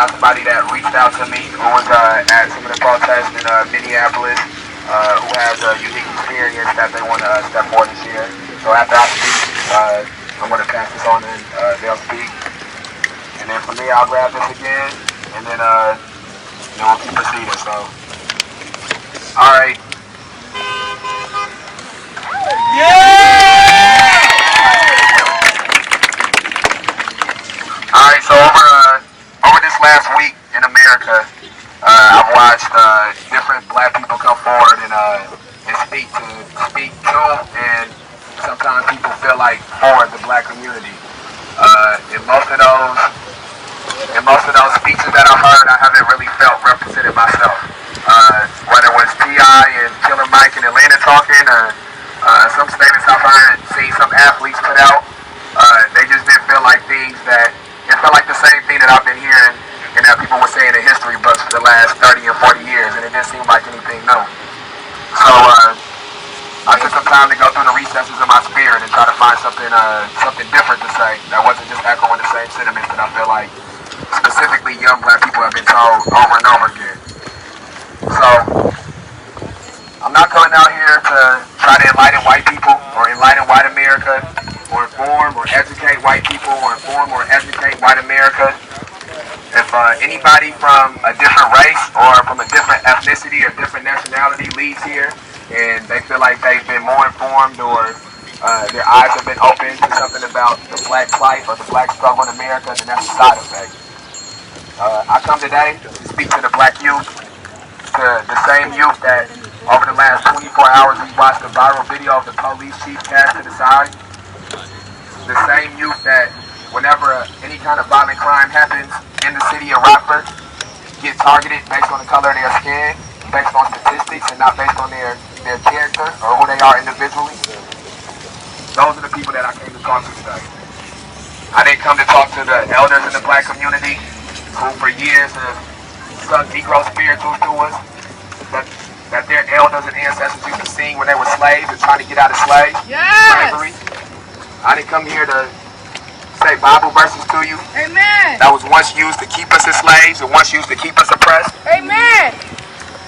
have somebody that reached out to me who was at some of the protests in Minneapolis, who has a unique experience that they want to step forward and share. So after I speak, I'm going to pass this on and they'll speak. And then for me, I'll grab this again, and then we'll keep proceeding. So, all right. Yeah! All right. So over this last week in America, I've watched different Black people come forward and speak to, and sometimes people feel like for the Black community. In most of those speeches that I heard, I haven't really felt represented myself. Whether it was T.I. and Killer Mike in Atlanta talking, or some statements I've heard, seen some athletes put out, they just didn't feel like things that, it felt like the same thing that I've been hearing and that people were saying in history books for the last 30 and 40 years, and it didn't seem like anything new. So I took some time to go through the recesses of my spirit and try to find something different to say that wasn't just echoing the same sentiments that I feel like specifically young Black people have been told over and over again. So I'm not coming out here to try to enlighten white people or enlighten white America or inform or educate white people or inform or educate white America. If anybody from a different race or from a different ethnicity or different nationality leaves here and they feel like they've been more informed or their eyes have been opened to something about the Black plight or the Black struggle in America, then that's a side effect. I come today to speak to the Black youth, to the same youth that over the last 24 hours we watched a viral video of the police chief cast to the side. The same youth that whenever any kind of violent crime happens in the city of Rockford, get targeted based on the color of their skin, based on statistics and not based on their character or who they are individually. Those are the people that I came to talk to today. I didn't come to talk to the elders in the Black community who for years have stuck Negro spirituals to us, that their elders and ancestors used to sing when they were slaves and trying to get out of slavery. I didn't come here to say Bible verses to you. Amen. That was once used to keep us as slaves and once used to keep us oppressed. Amen.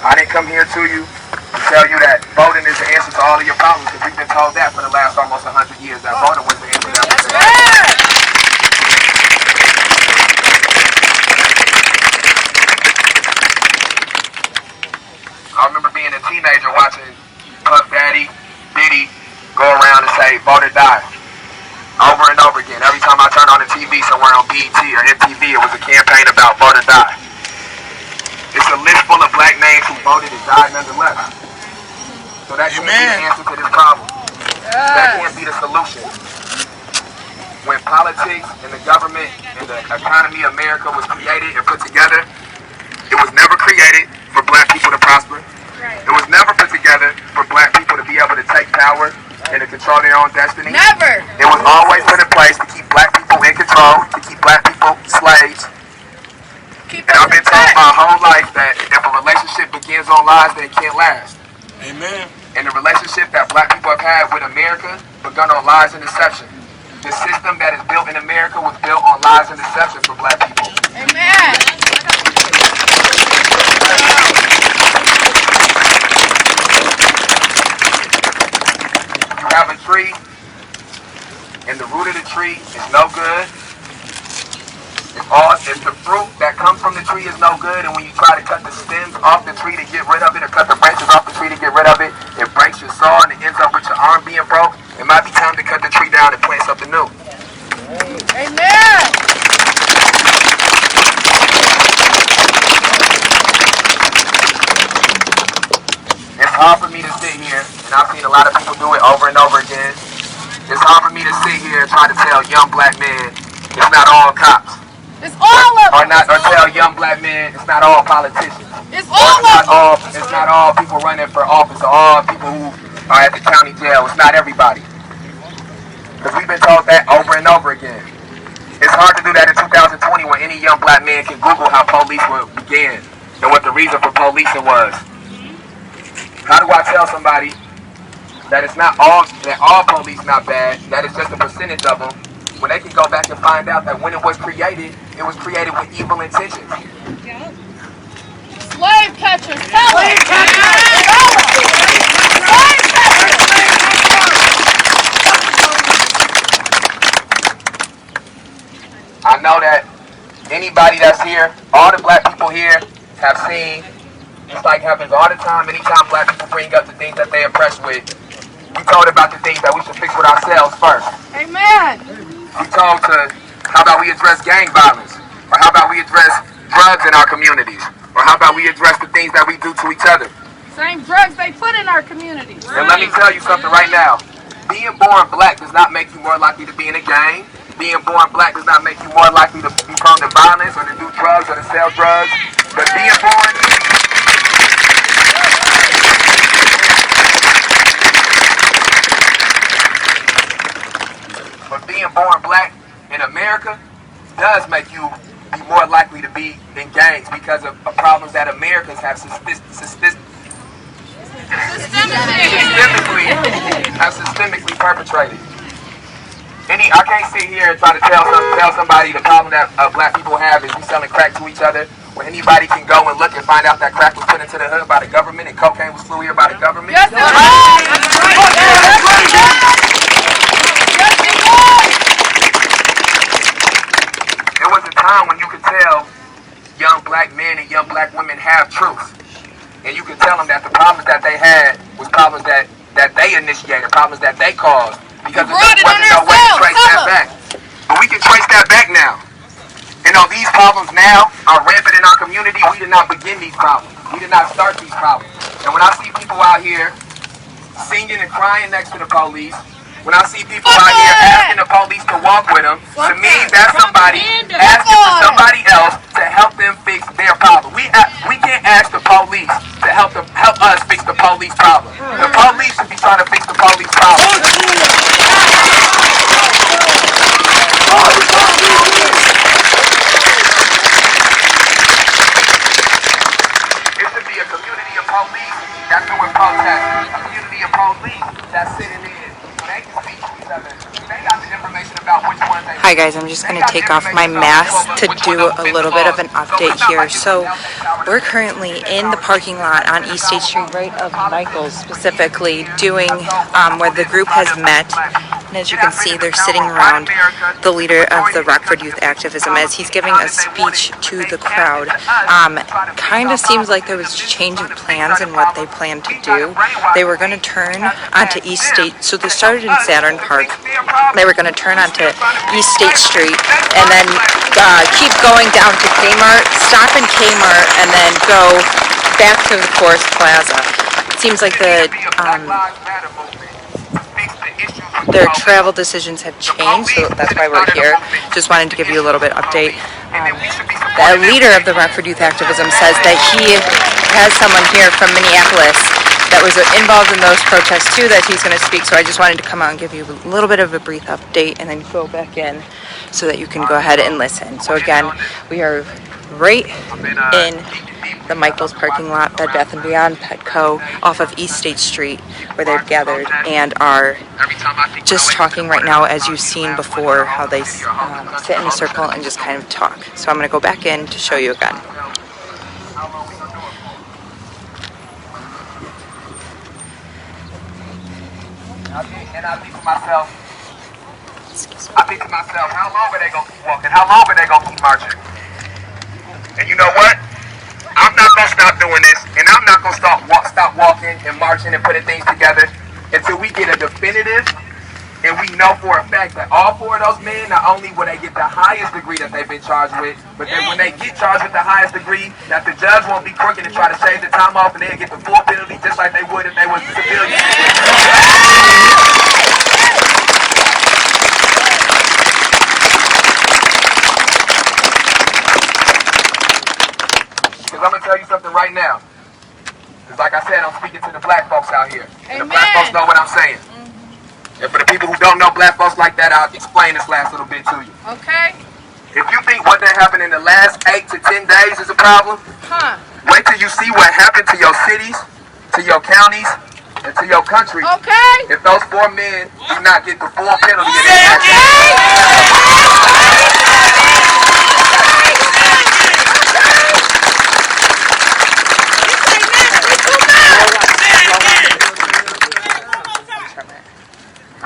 I didn't come here to you to tell you that voting is the answer to all of your problems, because we've been told that for the last almost 100 years, that voting was the answer to everything. I remember being a teenager watching Puff Daddy, Diddy go around and say, vote or die. Over and over again. Every time I turned on the TV somewhere on BET or MTV, it was a campaign about vote or die. It's a list full of Black names who voted and died nonetheless. So that can't be the answer to this problem. That can't be the solution. When politics and the government and the economy of America was created and put together, it was never created for Black people to prosper. It was never put together for Black people to be able to take power and to control their own destiny. Never. It was always put in place to keep Black people in control, to keep Black people slaves. And I've been told my whole life that if a relationship begins on lies, then it can't last. Amen. And the relationship that Black people have had with America begun on lies and deception. The system that is built in America was built on lies and deception for Black people. Amen. You have a tree, and the root of the tree is no good. If the fruit that comes from the tree is no good, and when you try to cut the stems off the tree to get rid of it, or cut the branches off the tree to get rid of it, it breaks your saw and it ends up with your arm being broke, it might be time to cut the tree down and plant something new. Amen. It's hard for me to sit here, and I've seen a lot of people do it over and over again. It's hard for me to sit here and try to tell young Black men it's not all cops. It's all of them. Or tell young Black men it's not all politicians. It's all of them. It's not all people running for office or all people who are at the county jail. It's not everybody. Because we've been told that over and over again. It's hard to do that in 2020 when any young Black man can Google how police began and what the reason for policing was. How do I tell somebody that it's not all police not bad, that it's just a percentage of them, when they can go back and find out that when it was created with evil intentions. Slave catchers, tell us. Slave catchers. I know that anybody that's here, all the black people here have seen, just like happens all the time, anytime black people bring up the things that they impressed with, we told about the things that we should fix with ourselves first. Amen. We told to, how about we address gang violence? Or how about we address drugs in our communities? Or how about we address the things that we do to each other? Same drugs they put in our communities. And let me tell you something right now. Being born black does not make you more likely to be in a gang. Being born black does not make you more likely to be prone to violence or to do drugs or to sell drugs. But being born black in America does make you be more likely to be in gangs because of problems that Americans have systemically perpetrated. I can't sit here and try to tell somebody the problem that black people have is we selling crack to each other, when anybody can go and look and find out that crack was put into the hood by the government and cocaine was flew here by the government. Yes, it was. There was a time when you could tell young black men and young black women have truth. And you could tell them that the problems that they had was problems that they initiated, problems that they caused. Because there wasn't no way to trace that back. But we can trace that back now. And these problems now are rampant in our community. We did not begin these problems. We did not start these problems. And when I see people out here singing and crying next to the police, when I see people out here asking the police to walk with them, to me that's somebody asking for somebody else to help them fix their problem. We can't ask the police to help us fix the police problem. The police should be trying to fix the police problem. It should be a community of police that's doing protests, a community of police that's sitting in. Hi guys, I'm just going to take off my mask to do a little bit of an update here. So we're currently in the parking lot on East State Street, right of Michael's specifically, doing where the group has met. And as you can see, they're sitting around the leader of the Rockford Youth Activism as he's giving a speech to the crowd. Kind of seems like there was a change of plans in what they planned to do. They were going to turn onto East State, so they started in Saturn Park. They were going to turn onto East State Street and then keep going down to Kmart, stop in Kmart, and then go back to the Forest Plaza. It seems like their travel decisions have changed, so that's why we're here. Just wanted to give you a little bit update. The leader of the Rockford Youth Activism says that he has someone here from Minneapolis that was involved in those protests too that he's going to speak, so I just wanted to come out and give you a little bit of a brief update and then go back in so that you can go ahead and listen. So again, we are right in the Michael's parking lot, Bed Bath & Beyond, Petco, off of East State Street, where they've gathered and are just talking right now, as you've seen before, how they sit in a circle and just kind of talk. So I'm going to go back in to show you again. And I think to myself, how long are they going to keep walking? How long are they going to keep marching? And you know what? I'm not going to stop doing this, and I'm not going to stop walking and marching and putting things together until we get a definitive, and we know for a fact that all four of those men, not only will they get the highest degree that they've been charged with, but then when they get charged with the highest degree, that the judge won't be crooked and try to shave the time off, and they'll get the full penalty just like they would if they was civilians. Because I'm going to tell you something right now. Because like I said, I'm speaking to the black folks out here. And the black folks know what I'm saying. And for the people who don't know black folks like that, I'll explain this last little bit to you. Okay. If you think what that happened in the last 8 to 10 days is a problem, wait till you see what happened to your cities, to your counties, and to your country Okay. if those 4 men do not get the full penalty of their actions.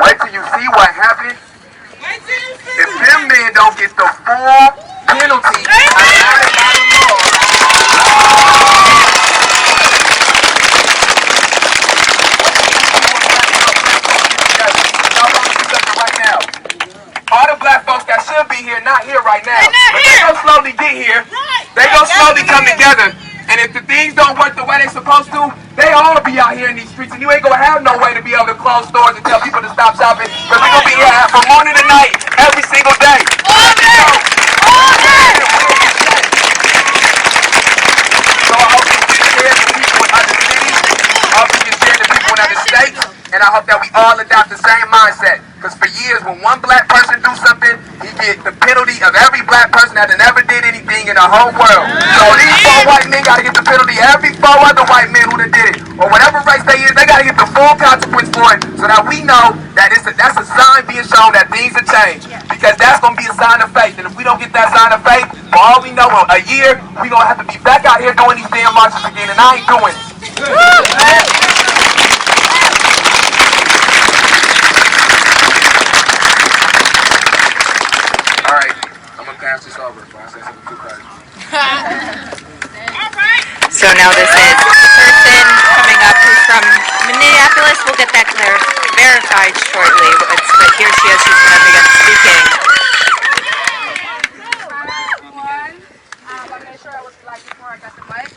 Wait till you see what happened if them men don't get the full penalty allotted by the law. Right now, all the black folks that should be here, not here right now, but they gonna slowly get here. They gonna slowly come together. And if the things don't work the way they're supposed to, they all be out here in these streets, and you ain't gonna have no way to be able to close stores and tell people to stop shopping. But we're gonna be here from morning to night, every single day. All day. All day. So I hope you can share to people in other cities. I hope you can share to people in other states. And I hope that we all adopt the same mindset. Because for years, when one black person do something, he get the penalty of every black person that never did anything in the whole world. So these 4 white men got to get the penalty of every 4 other white men who done did it. Or whatever race they is, they got to get the full consequence for it. So that we know that that's a sign being shown that things have changed. Because that's going to be a sign of faith. And if we don't get that sign of faith, for all we know, in a year, we going to have to be back out here doing these damn marches again. And I ain't doing it. All right, I'm gonna pass this over before I say something too crazy. So now this is the person coming up who's from Minneapolis. We'll get that verified shortly. But here she is. She's going to begin speaking. I made sure I was live before I got the mic.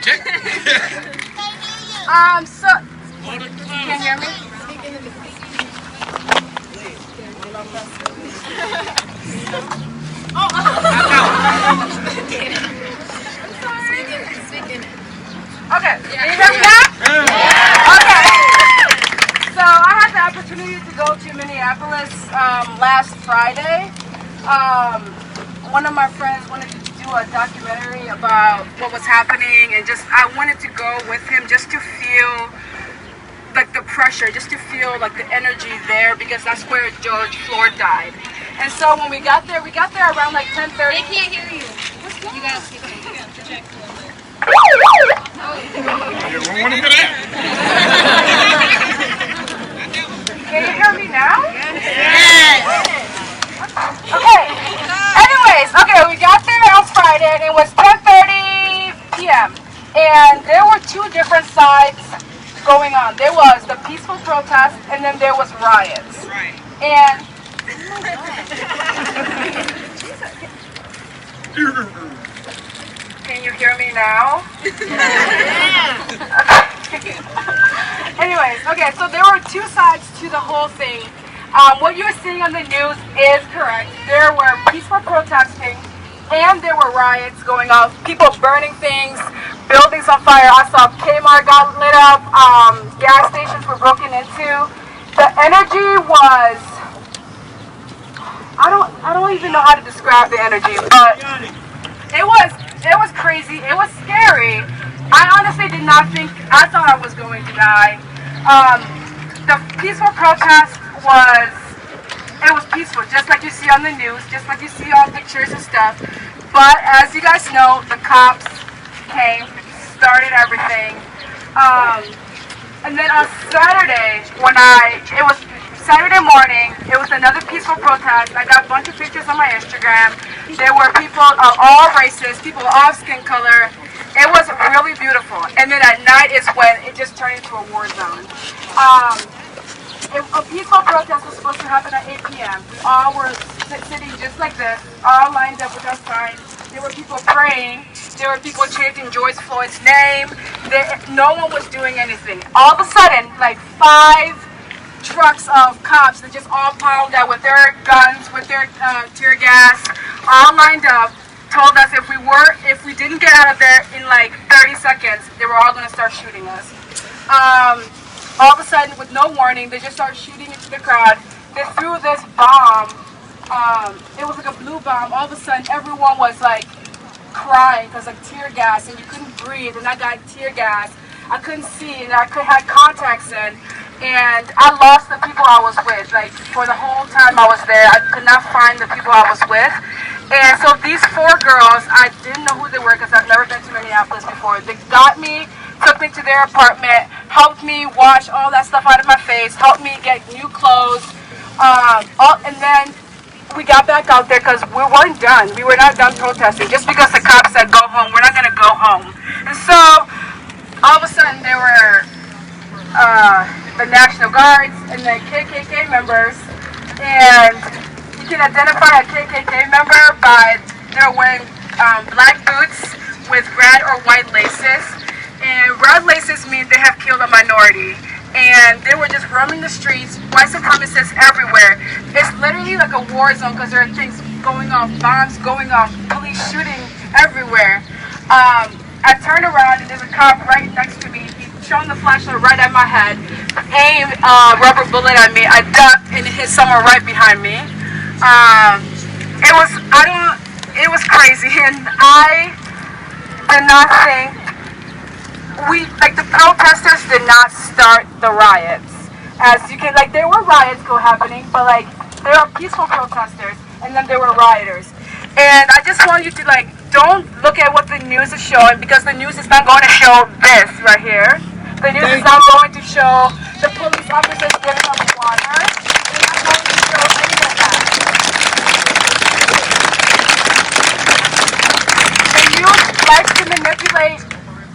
Check. So, can you hear me? Okay, can you hear me now? Okay. So I had the opportunity to go to Minneapolis last Friday. One of my friends wanted to do a documentary about what was happening, and I wanted to go with him just to feel like the pressure, just to feel like the energy there, because that's where George Floyd died. And so when we got there around like 10:30. They can't hear you. You gotta speak. Check. Can you hear me now? Yes. Okay. Anyways, we got there on Friday, and it was 10:30 p.m. And there were 2 different sides going on. There was the peaceful protest, and then there was riots. Right. And can you hear me now? Anyways, so there were 2 sides to the whole thing. What you're seeing on the news is correct. There were peaceful protesting, and there were riots going on. People burning things, buildings on fire. I saw Kmart got lit up. Gas stations were broken into. The energy was, I don't even know how to describe the energy, but it was crazy. It was scary. I honestly did not think, I thought I was going to die. The peaceful protest was peaceful, just like you see on the news, just like you see on pictures and stuff. But as you guys know, the cops came, started everything. And then on Saturday, it was Saturday morning, it was another peaceful protest. I got a bunch of pictures on my Instagram. There were people of all races, people of all skin color. It was really beautiful. And then at night is when it just turned into a war zone. A peaceful protest was supposed to happen at 8 p.m. We all were sitting just like this, all lined up with our signs. There were people praying. There were people chanting George Floyd's name. No one was doing anything. All of a sudden, like 5 trucks of cops that just all piled out with their guns, with their tear gas, all lined up, told us if we didn't get out of there in like 30 seconds, they were all going to start shooting us. All of a sudden, with no warning, they just started shooting into the crowd. They threw this bomb. It was like a blue bomb. All of a sudden, everyone was like crying because like tear gas, and you couldn't breathe, and I got tear gas. I couldn't see, and I had contacts in, and I lost the people I was with. Like, for the whole time I was there, I could not find the people I was with. And so these 4 girls, I didn't know who they were because I've never been to Minneapolis before. They got me, took me to their apartment, helped me wash all that stuff out of my face, helped me get new clothes, and then we got back out there because we weren't done. We were not done protesting. Just because the cops said go home, we're not going to go home. And so all of a sudden there were the National Guards and the KKK members, and you can identify a KKK member by they're wearing black boots with red or white laces. And red laces mean they have killed a minority. And they were just roaming the streets, white supremacists everywhere. It's literally like a war zone because there are things going off, bombs going off, police shooting everywhere. I turned around and there's a cop right next to me. He shone the flashlight right at my head, aimed a rubber bullet at me. I ducked and it hit someone right behind me. It was crazy, and I did not think the protesters did not start the riots. As you can, there were riots happening, but there are peaceful protesters, and then there were rioters. And I just want you to don't look at what the news is showing, because the news is not going to show this right here. The news is not going to show the police officers giving up water. They're not going to show any of that. The news likes to manipulate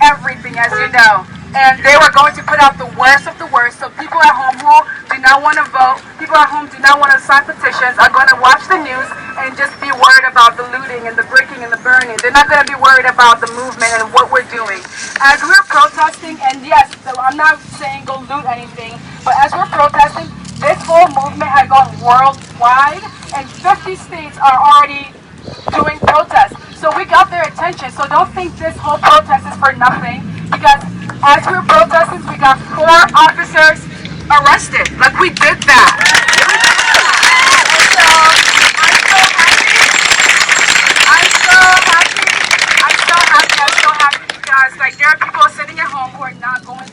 everything, as you know, and they were going to put out the worst of the worst. So people at home who do not want to vote, people at home do not want to sign petitions, are going to watch the news and just be worried about the looting and the breaking and the burning. They're not going to be worried about the movement and what we're doing. As we're protesting, and yes, so I'm not saying go loot anything, but as we're protesting, this whole movement had gone worldwide, and 50 states are already doing protests. So we got their attention. So don't think this whole protest is for nothing, because as we were protesting, we got 4 officers arrested. We did that. And so I'm so happy because there are people sitting at home who are not going to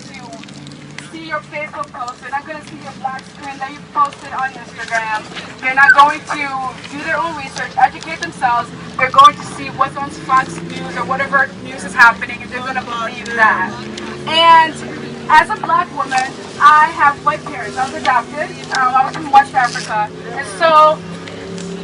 see your Facebook post. They're not going to see your black screen that you posted on Instagram. They're not going to do their own research, educate themselves. They're going to see what's on Fox News or whatever news is happening, and they're going to believe that. And as a black woman, I have white parents. I was adopted. I was from West Africa. And so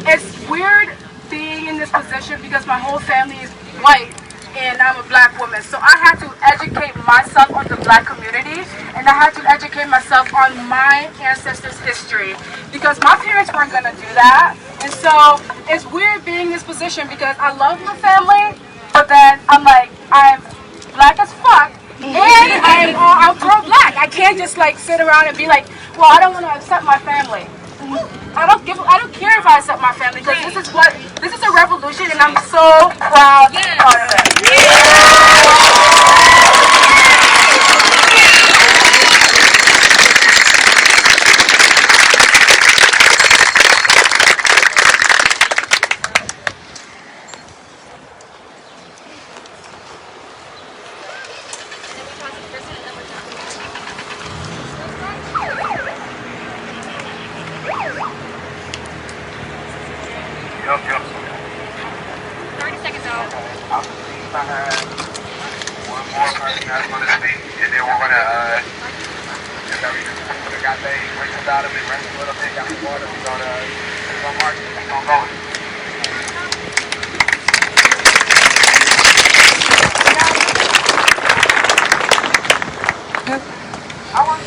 it's weird being in this position because my whole family is white and I'm a black woman. So I had to educate myself on the black community, and I had to educate myself on my ancestors' history, because my parents weren't going to do that. And so it's weird being in this position because I love my family, but then I'm black as fuck, and I'm pro-black. I can't just sit around and be well, I don't want to accept my family. I don't care if I accept my family, because this is a revolution, and I'm so proud of it. Yep. 30 seconds out. I believe I had one more person that's going to speak, and then we're going to, we got the races out of it, rest a little bit, got some water, we're going to march, we're going to go. I want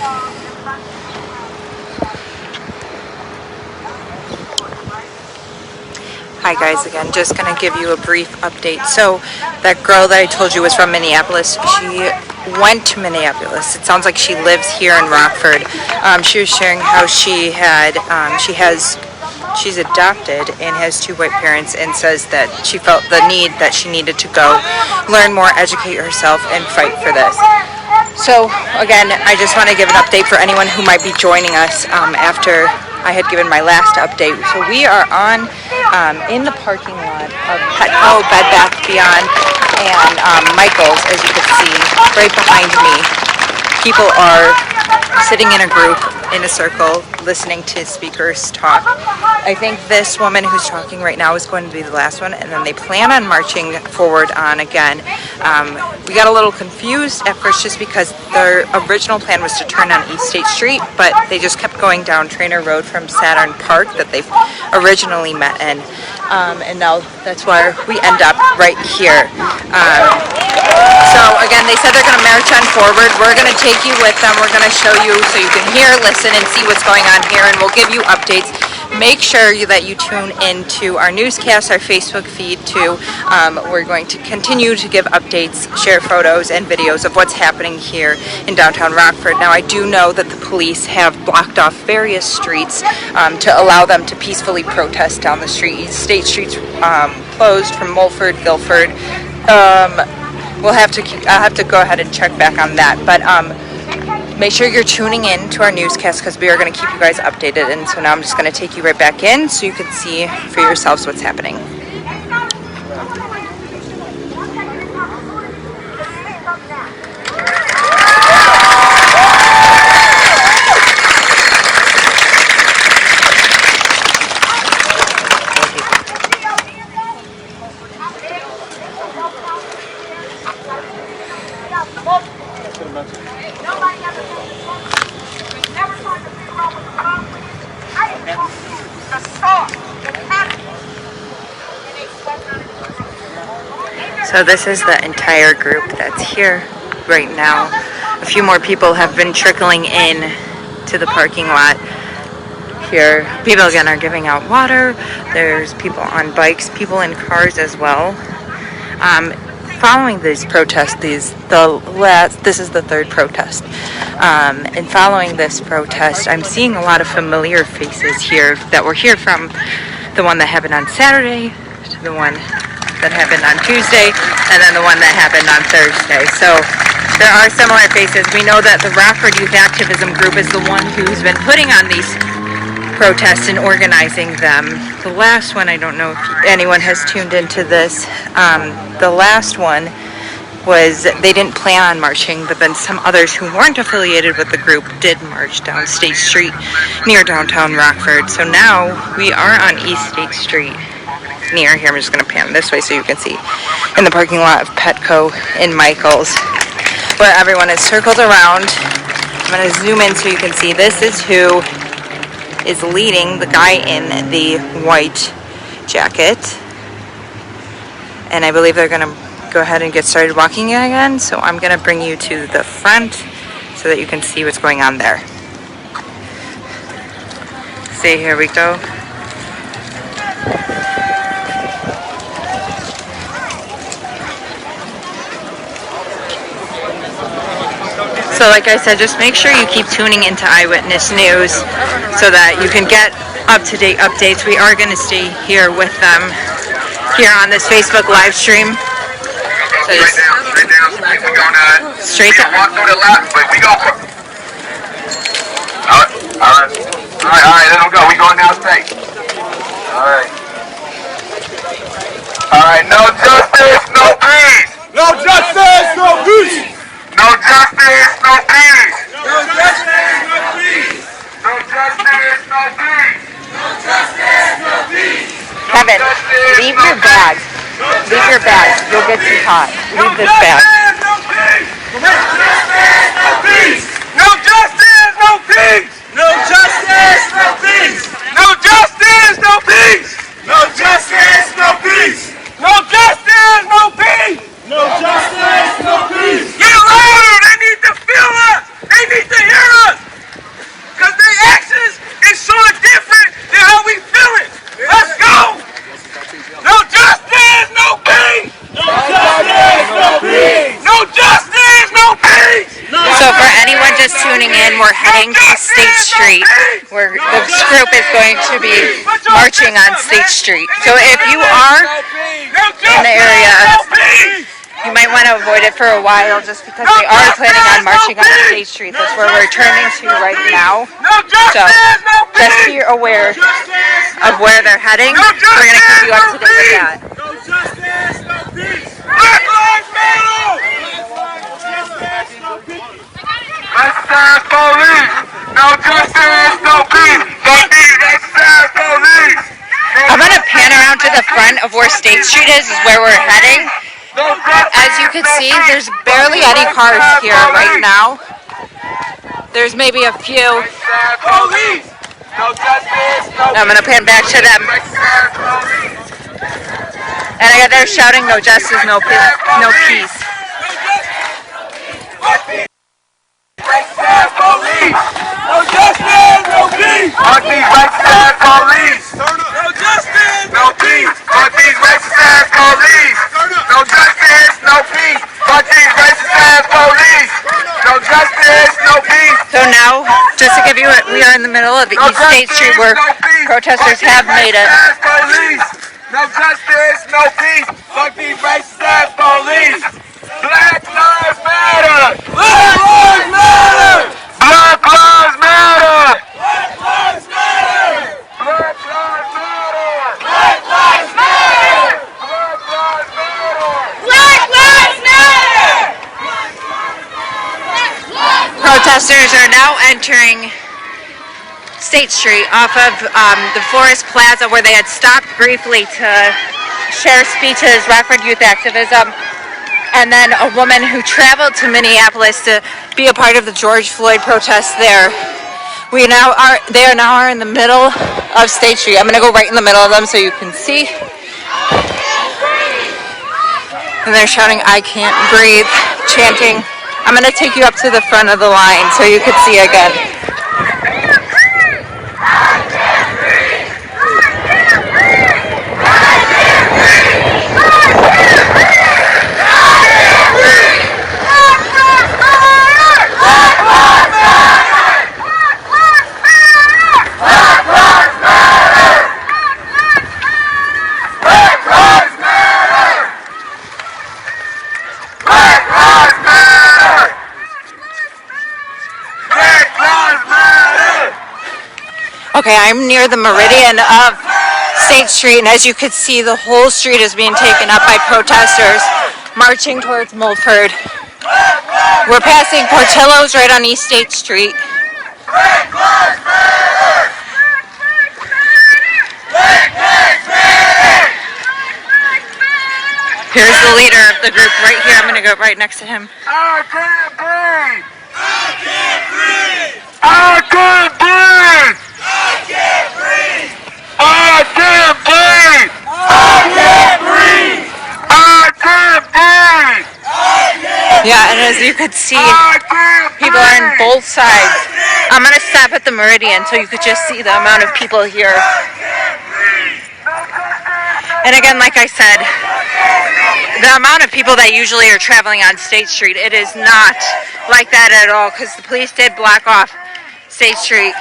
Hi guys, again, just going to give you a brief update. So that girl that I told you was from Minneapolis, she went to Minneapolis. It sounds like she lives here in Rockford. She was sharing how she's adopted and has 2 white parents, and says that she felt the need that she needed to go learn more, educate herself, and fight for this. So again, I just want to give an update for anyone who might be joining us after I had given my last update. So we are in the parking lot of Petco, Bed Bath Beyond, and Michael's, as you can see right behind me. people are sitting in a group, in a circle, listening to speakers talk. I think this woman who's talking right now is going to be the last one, and then they plan on marching forward on again. We got a little confused at first just because their original plan was to turn on East State Street, but they just kept going down Trainer Road from Saturn Park that they originally met in. And now that's where we end up right here. So again, they said they're going to march on forward. We're going to take you with them. We're going to show you so you can hear, listen, and see what's going on here, and we'll give you updates. Make sure that you tune into our newscast, our Facebook feed too. We're going to continue to give updates, share photos and videos of what's happening here in downtown Rockford. Now, I do know that the police have blocked off various streets to allow them to peacefully protest down the street. East State Street's closed from Mulford, Guilford. I'll have to go ahead and check back on that, but make sure you're tuning in to our newscast because we are going to keep you guys updated. And so now I'm just going to take you right back in so you can see for yourselves what's happening. So this is the entire group that's here right now. A few more people have been trickling in to the parking lot here. People again are giving out water. There's people on bikes, people in cars as well. Following these protests, this is the third protest. And following this protest, I'm seeing a lot of familiar faces here that were here from the one that happened on Saturday to the one that happened on Tuesday, and then the one that happened on Thursday. So there are similar faces. We know that the Rockford Youth Activism Group is the one who's been putting on these protests and organizing them. The last one, I don't know if anyone has tuned into this, the last one was they didn't plan on marching, but then some others who weren't affiliated with the group did march down State Street near downtown Rockford. So now we are on East State Street near here. I'm just going to pan this way so you can see in the parking lot of Petco in Michaels where everyone is circled around. I'm going to zoom in so you can see this is who is leading, the guy in the white jacket, and I believe they're going to go ahead and get started walking again, so I'm going to bring you to the front so that you can see what's going on there. See, here we go. So like I said, just make sure you keep tuning into Eyewitness News so that you can get up-to-date updates. We are going to stay here with them here on this Facebook live stream. So straight down. Walk through the lot, but we go. All right, let them go. We going down straight. All right, no justice, no peace. No justice, no peace. No justice, no peace. No justice, no peace. No justice, no peace. No justice, no peace. Kevin, leave your bag. Leave your bag. You'll get too hot. Leave this bag. No justice, no peace. No justice, no peace. No justice, no peace. No justice, no peace. No justice, no peace. No justice, no peace. No justice, no peace. Get louder! They need to feel us! They need to hear us! Because their actions is so different than how we feel it! Let's go! No justice, no peace! No justice, no peace. No justice, no peace! So for anyone just tuning in, we're heading to State Street, where this group is going to be marching on State Street. So if you are in the area, you might want to avoid it for a while just because they are planning on marching on State Street. That's where we're turning to right now. So just be aware of where they're heading. We're going to keep you up to date with that. No justice, no peace. Black Lives Matter. Black Lives Matter. racist police. No justice, no peace. Fuck these racist police. I'm gonna pan around to the front of where State Street is where we're heading. As you can see, there's barely any cars here right now. There's maybe a few. Police. No justice, no I'm gonna pan back to them. And they're shouting, "No justice, no peace, no peace." racist police. No justice, no peace. Fuck these racist police. No justice, No peace. Fuck these racist police. No justice, no peace. Fuck these racist police. No justice, no peace. So now, just to give you we are in the middle of the East State Street where protesters have made it. No justice, no peace. Fuck these racist police. Black lives matter. Black lives matter. Black lives matter. Black lives matter. Black lives matter. Black lives matter. Black lives matter. Protesters are now entering State Street off of the Forest Plaza where they had stopped briefly to share speeches, Rockford youth activism, and then a woman who traveled to Minneapolis to be a part of the George Floyd protest there. They are now in the middle of State Street. I'm going to go right in the middle of them so you can see. And they're shouting, "I can't breathe," chanting. I'm going to take you up to the front of the line so you can see again. Okay, I'm near the meridian of State Street, and as you can see, the whole street is being taken up by protesters marching towards Mulford. We're passing Portillo's right on East State Street. Black lives matter. Black lives matter. Here's the leader of the group right here. I'm going to go right next to him. I can't breathe. I can't breathe. I can't breathe. I can't breathe. I can't breathe. I can't breathe. I can't breathe. Yeah, and as you could see, I can't people are on breathe. both sides. I'm going to stop at the meridian so you could just see the amount of people here. And again, like I said, the amount of people that usually are traveling on State Street, it is not like that at all because the police did block off State Street.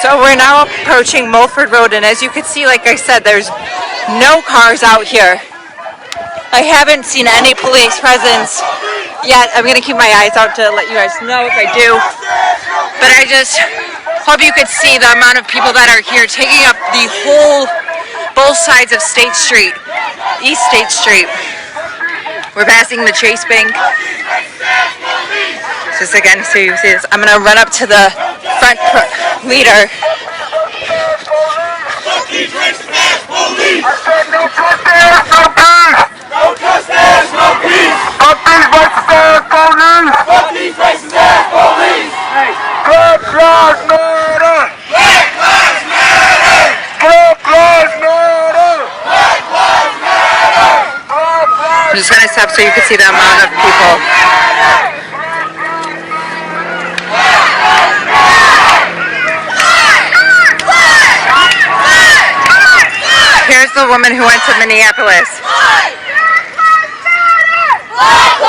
So we're now approaching Mulford Road, and as you can see, like I said, there's no cars out here. I haven't seen any police presence yet. I'm going to keep my eyes out to let you guys know if I do. But I just hope you could see the amount of people that are here taking up the whole, both sides of State Street, East State Street. We're passing the Chase Bank. Just again, so you see this. I'm going to run up to the front leader. Fuck these racist police. I said no justice, no peace. No justice, no peace. Fuck these racist police. Fuck these racist police. Black lives matter. Black lives matter. Black lives matter. Black lives matter. I'm just going to stop so you can see the amount of people. Here's the woman who went to Minneapolis. Black lives matter. Black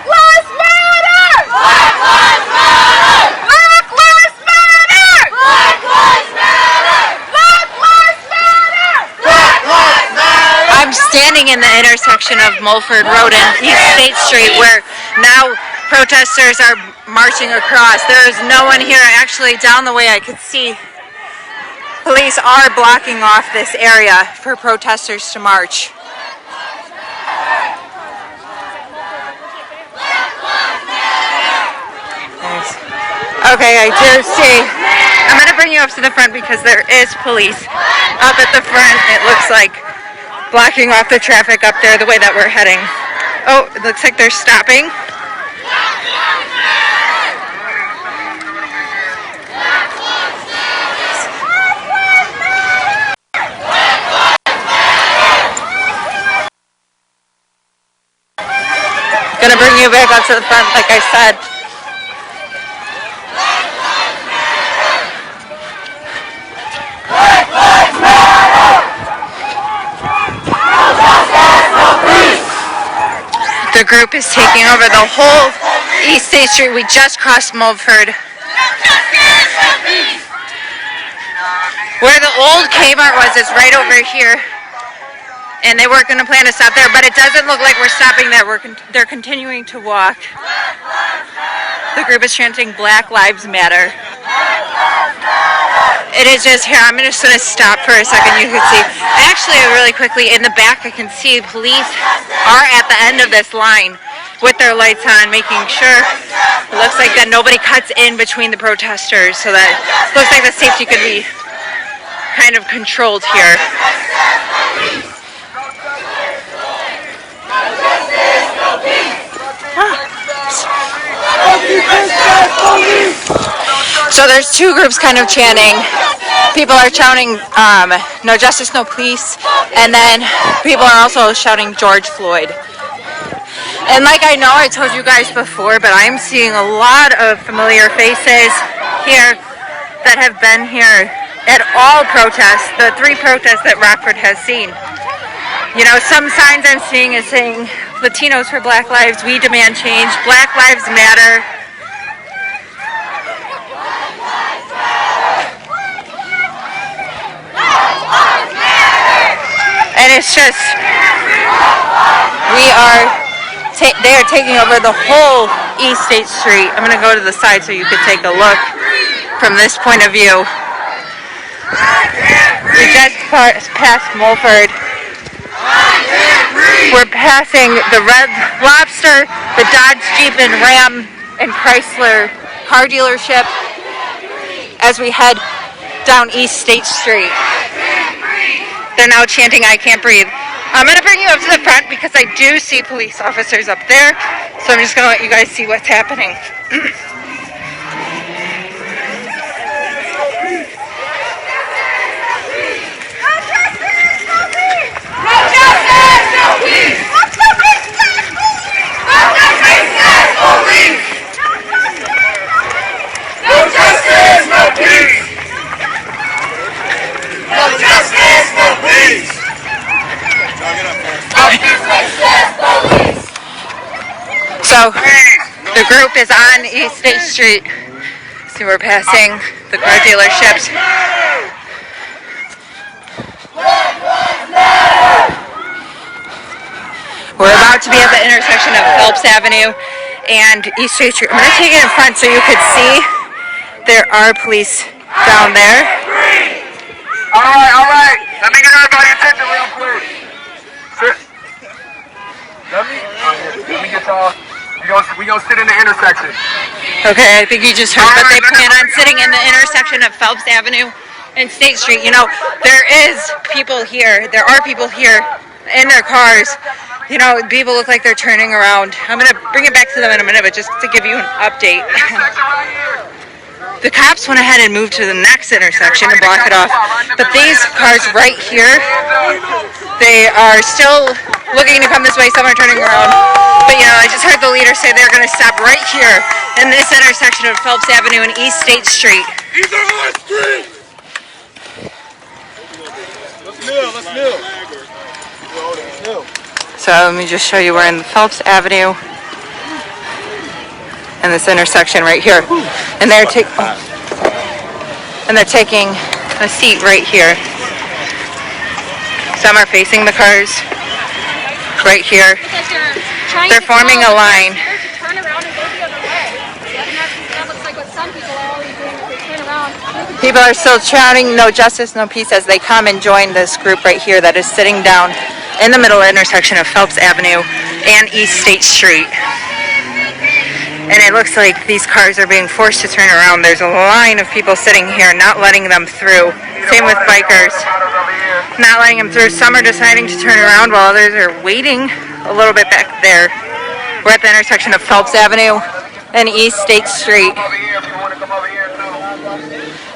lives matter! Black lives matter. Black lives matter! Black lives matter. Black lives matter! Black lives matter. I'm standing in the intersection of Mulford Road and East State Street where now protesters are marching across. There is no one here. Actually, down the way I could see police are blocking off this area for protesters to march. Okay, I do see. I'm going to bring you up to the front because there is police up at the front, it looks like, blocking off the traffic up there the way that we're heading. Oh, it looks like they're stopping. Gonna bring you back up to the front, like I said. The group is taking over the whole East State Street. We just crossed Mulford. Where the old Kmart was is right over here. And they weren't going to plan to stop there, but it doesn't look like we're stopping there. They're continuing to walk. The group is chanting Black Lives Matter. It is just here. I'm just going to stop for a second. You can see, actually really quickly in the back I can see police are at the end of this line with their lights on, making sure it looks like that nobody cuts in between the protesters, so that it looks like the safety could be kind of controlled here. So there's two groups kind of chanting. People are shouting no justice, no peace, and then people are also shouting George Floyd. And like I know I told you guys before, but I'm seeing a lot of familiar faces here that have been here at all protests, the 3 protests that Rockford has seen. You know, some signs I'm seeing is saying Latinos for Black Lives, we demand change, Black Lives Matter. And it's just, they are taking over the whole East State Street. I'm going to go to the side so you can take a look from this point of view. We just passed Mulford. We're passing the Red Lobster, the Dodge, Jeep, and Ram and Chrysler car dealership as we head down East State Street. They're now chanting, I can't breathe. I'm going to bring you up to the front because I do see police officers up there. So I'm just going to let you guys see what's happening. So the group is on East State Street. See, we're passing the car dealerships. We're about to be at the intersection of Phelps Avenue and East State Street. I'm going to take it in front so you could see there are police down there. All right. Let me get everybody's attention real quick. Let me get y'all. We gonna sit in the intersection. Okay, I think you just heard, but they plan on sitting in the intersection of Phelps Avenue and State Street. You know, there are people here in their cars. You know, people look like they're turning around. I'm gonna bring it back to them in a minute, but just to give you an update. The cops went ahead and moved to the next intersection to block it off. But these cars right here, they are still looking to come this way. Some are turning around. But, you know, I just heard the leader say they're going to stop right here in this intersection of Phelps Avenue and East State Street. These are our streets! Let's kneel. So let me just show you, we're in Phelps Avenue and this intersection right here. And they're taking a seat right here. Some are facing the cars right here. They're forming a line. Turn around and go the other way. That looks like what some people are always doing. If they turn around. People are still shouting no justice, no peace as they come and join this group right here that is sitting down in the middle intersection of Phelps Avenue and East State Street. And it looks like these cars are being forced to turn around. There's a line of people sitting here not letting them through. Same with bikers, not letting them through. Some are deciding to turn around while others are waiting a little bit back there. We're at the intersection of Phelps Avenue and East State Street.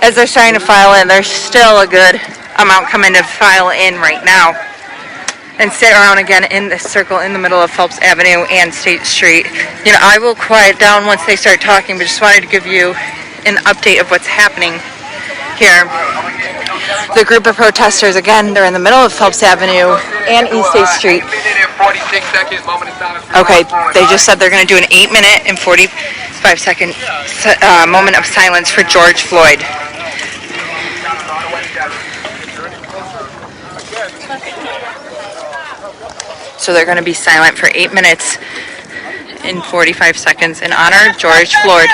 As they're trying to file in, there's still a good amount coming to file in right now and sit around again in this circle in the middle of Phelps Avenue and State Street. You know, I will quiet down once they start talking, but just wanted to give you an update of what's happening here. The group of protesters, again, they're in the middle of Phelps Avenue and East State Street. Okay, they just said they're going to do an 8-minute and 45-second moment of silence for George Floyd. So they're going to be silent for 8 minutes and 45 seconds in honor of George Floyd.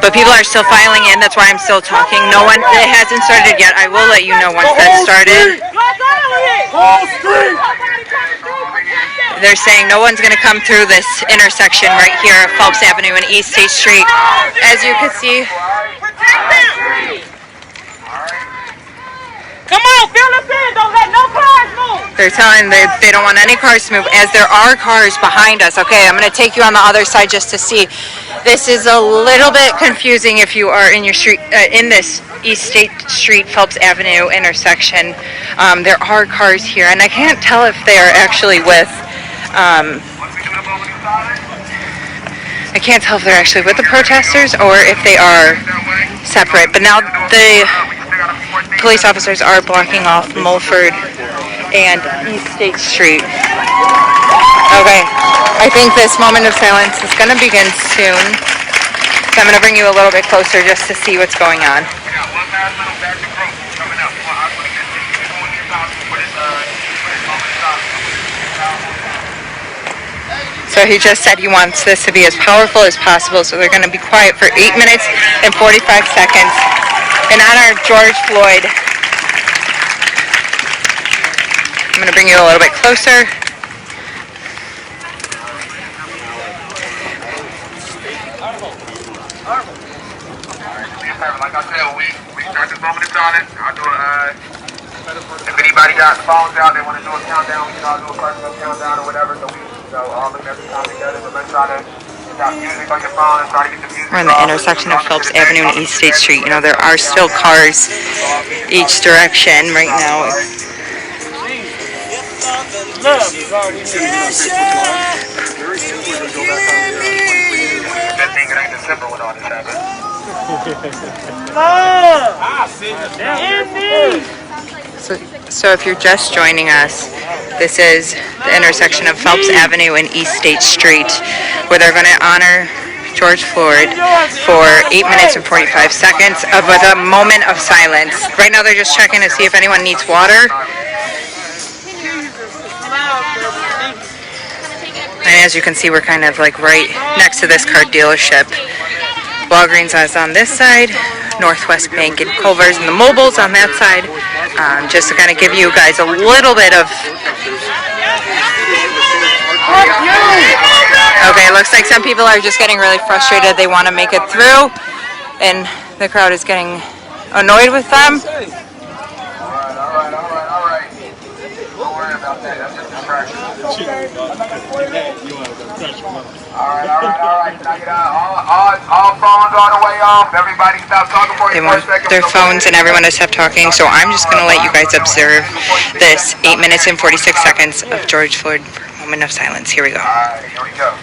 But people are still filing in, that's why I'm still talking. No one, it hasn't started yet. I will let you know once that started. They're saying no one's going to come through this intersection right here of Phelps Avenue and East State Street. As you can see, come on, fill us in. Don't let no cars move. they're telling they don't want any cars to move, as there are cars behind us. Okay, I'm going to take you on the other side just to see. This is a little bit confusing if you are in your street, in this East State Street, Phelps Avenue intersection. There are cars here, and I can't tell if they are actually with, I can't tell if they're actually with the protesters or if they are separate. But now the police officers are blocking off Mulford and East State Street. Okay, I think this moment of silence is going to begin soon. So I'm going to bring you a little bit closer just to see what's going on. So he just said he wants this to be as powerful as possible, so they're going to be quiet for 8 minutes and 45 seconds in honor of George Floyd. I'm going to bring you a little bit closer. Like I said, we start this moment of silence. I'll do if anybody got phones out, they want to do a countdown, we can all do a personal countdown or whatever. So all look at the time together, but let's try to have music on your phone and try to get the music. We're in the intersection of Phelps Avenue and East State Street. You know, there are still cars each direction right now. Good thing it ain't December when all this happens. So if you're just joining us, this is the intersection of Phelps Avenue and East State Street, where they're going to honor George Floyd for 8 minutes and 45 seconds with a moment of silence. Right now they're just checking to see if anyone needs water. And as you can see, we're kind of like right next to this car dealership. Walgreens is on this side, Northwest Bank and Culver's and the Mobiles on that side. Just to kind of give you guys a little bit of... Okay, it looks like some people are just getting really frustrated. They want to make it through, and the crowd is getting annoyed with them. All right. Don't worry about that. That's just a distraction. All right. Can I get all phones all the way off? Everybody stop talking for They want their phones and everyone to stop talking, so I'm just going to let you guys observe this 8 minutes and 46 seconds of George Floyd for a moment of silence. Here we go. All right, here we go.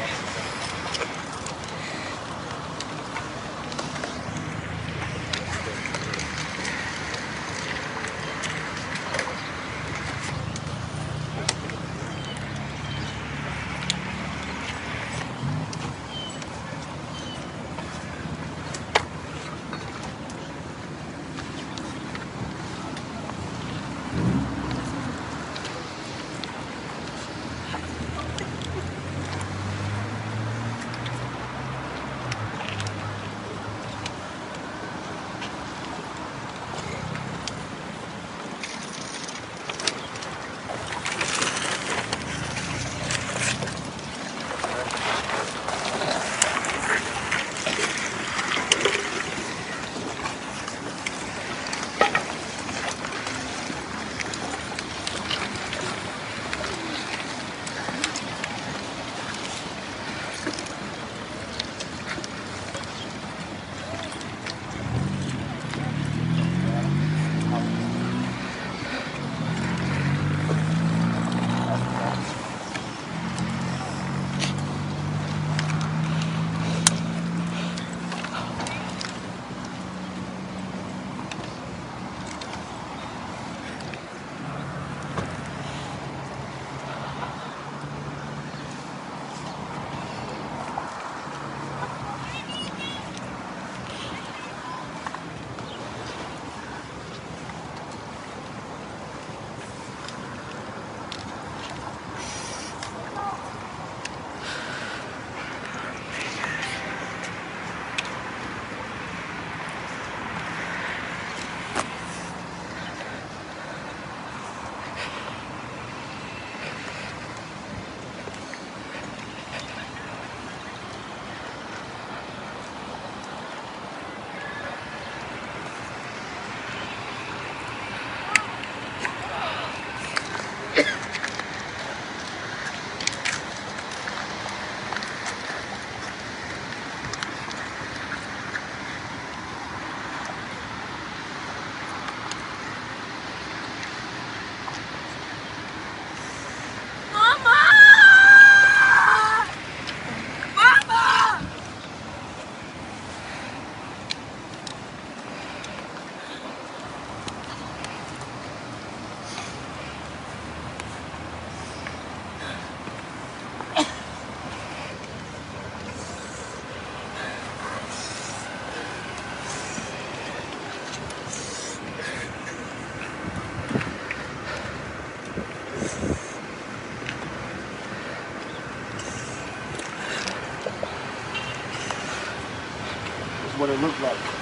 what it looked like.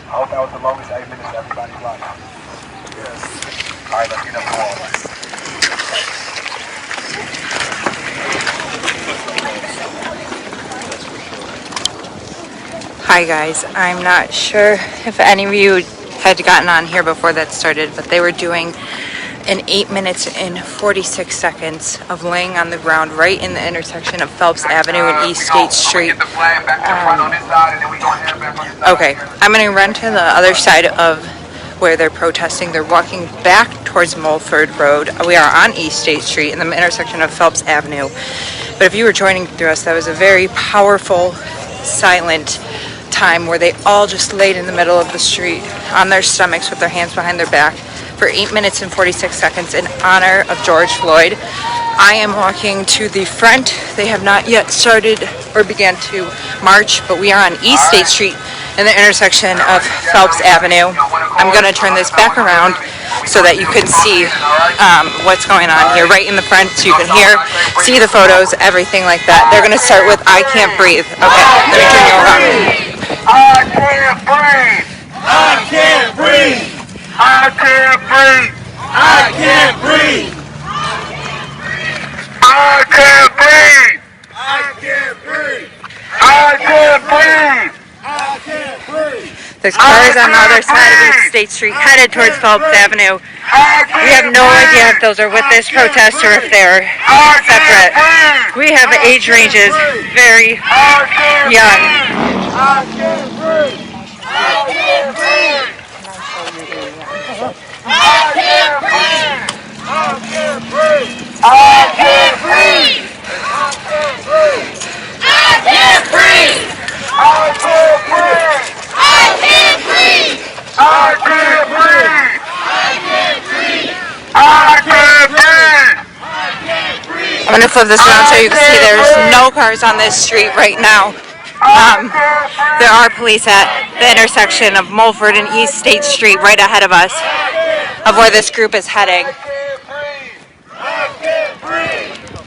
I hope that was the longest 8 minutes of everybody's life. Yes. All right, let's get up the wall. Hi guys, I'm not sure if any of you had gotten on here before that started, but they were doing an 8 minutes and 46 seconds of laying on the ground right in the intersection of Phelps Avenue and East State Street. Okay, I'm going to run to the other side of where they're protesting. They're walking back towards Mulford Road. We are on East State Street in the intersection of Phelps Avenue. But if you were joining through us, that was a very powerful, silent time where they all just laid in the middle of the street on their stomachs with their hands behind their back for 8 minutes and 46 seconds in honor of George Floyd. I am walking to the front. They have not yet started or began to march, but we are on East State Street in the intersection of Phelps Avenue. I'm going to turn this back around so that you can see what's going on here right in the front, so you can see the photos, everything like that. They're going to start with I Can't Breathe. Okay, let me turn you around. I can't breathe! I can't breathe! I can't breathe! I can't breathe! I can't breathe! I can't breathe! I can't breathe! I can't breathe! There's cars on the other side of East State Street headed towards Phelps Avenue. We have no idea if those are with this protest or if they're separate. We have age ranges very young. I can't breathe! I can't breathe! I can't breathe! I can't breathe! I can't breathe! I can't breathe! I can't breathe! I can't breathe! I can't breathe! I I can't breathe! can't breathe! I can't breathe! I'm going to flip this around so you can see there's no cars on this street right now. There are police at the intersection of Mulford and East State Street right ahead of us, of where this group is heading.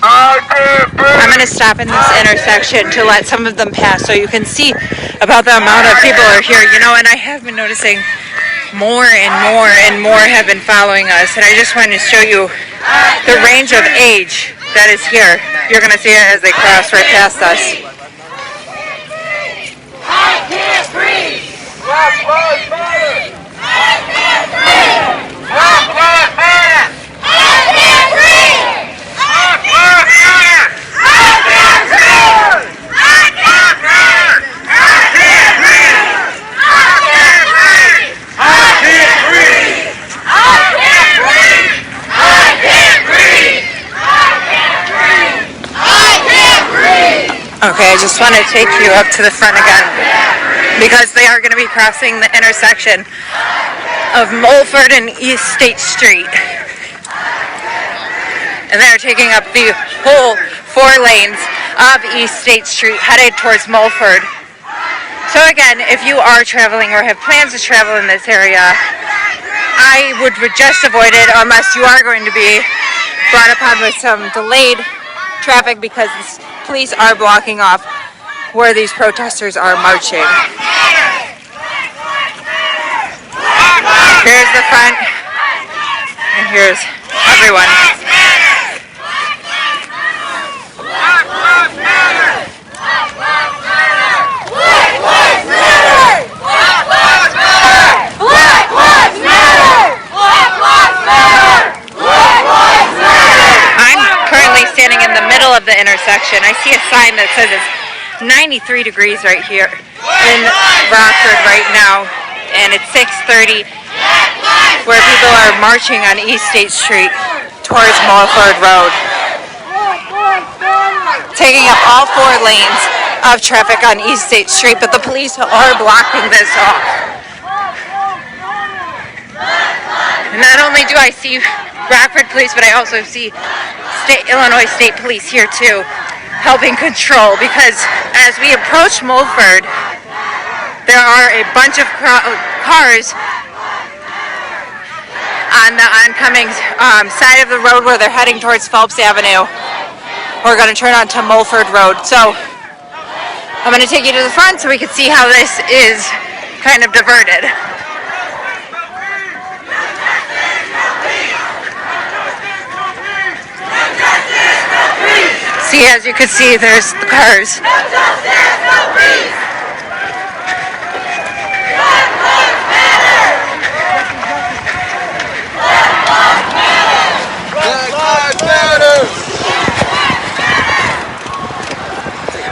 I'm going to stop in this intersection to let some of them pass so you can see about the amount of people are here. You know, and I have been noticing more and more and more have been following us, and I just wanted to show you the range of age that is here. You're going to see it as they cross right past us. I can't breathe! Black lives matter! I can't breathe! Black lives matter! I can't breathe! Black lives matter! I can't breathe! I can't breathe! I can't breathe! I can't breathe! I can't breathe! I can't breathe! I can't breathe! I can't breathe! I can't breathe! Okay, I just want to take you up to the front again because they are going to be crossing the intersection of Mulford and East State Street. And they're taking up the whole 4 lanes of East State Street headed towards Mulford. So again, if you are traveling or have plans to travel in this area, I would just avoid it unless you are going to be brought upon with some delayed traffic because the police are blocking off where these protesters are marching. Here's the front, and here's everyone. I'm currently standing in the middle of the intersection. I see a sign that says it's 93 degrees right here in Rockford right now, and it's 6:30 where people are marching on East State Street towards Mulford Road, taking up all 4 lanes of traffic on East State Street, but the police are blocking this off. And not only do I see Rockford police, but I also see Illinois State Police here too, helping control, because as we approach Mulford, there are a bunch of cars on the oncoming side of the road where they're heading towards Phelps Avenue. We're going to turn onto Mulford Road. So I'm going to take you to the front so we can see how this is kind of diverted. See, as you can see, there's the cars.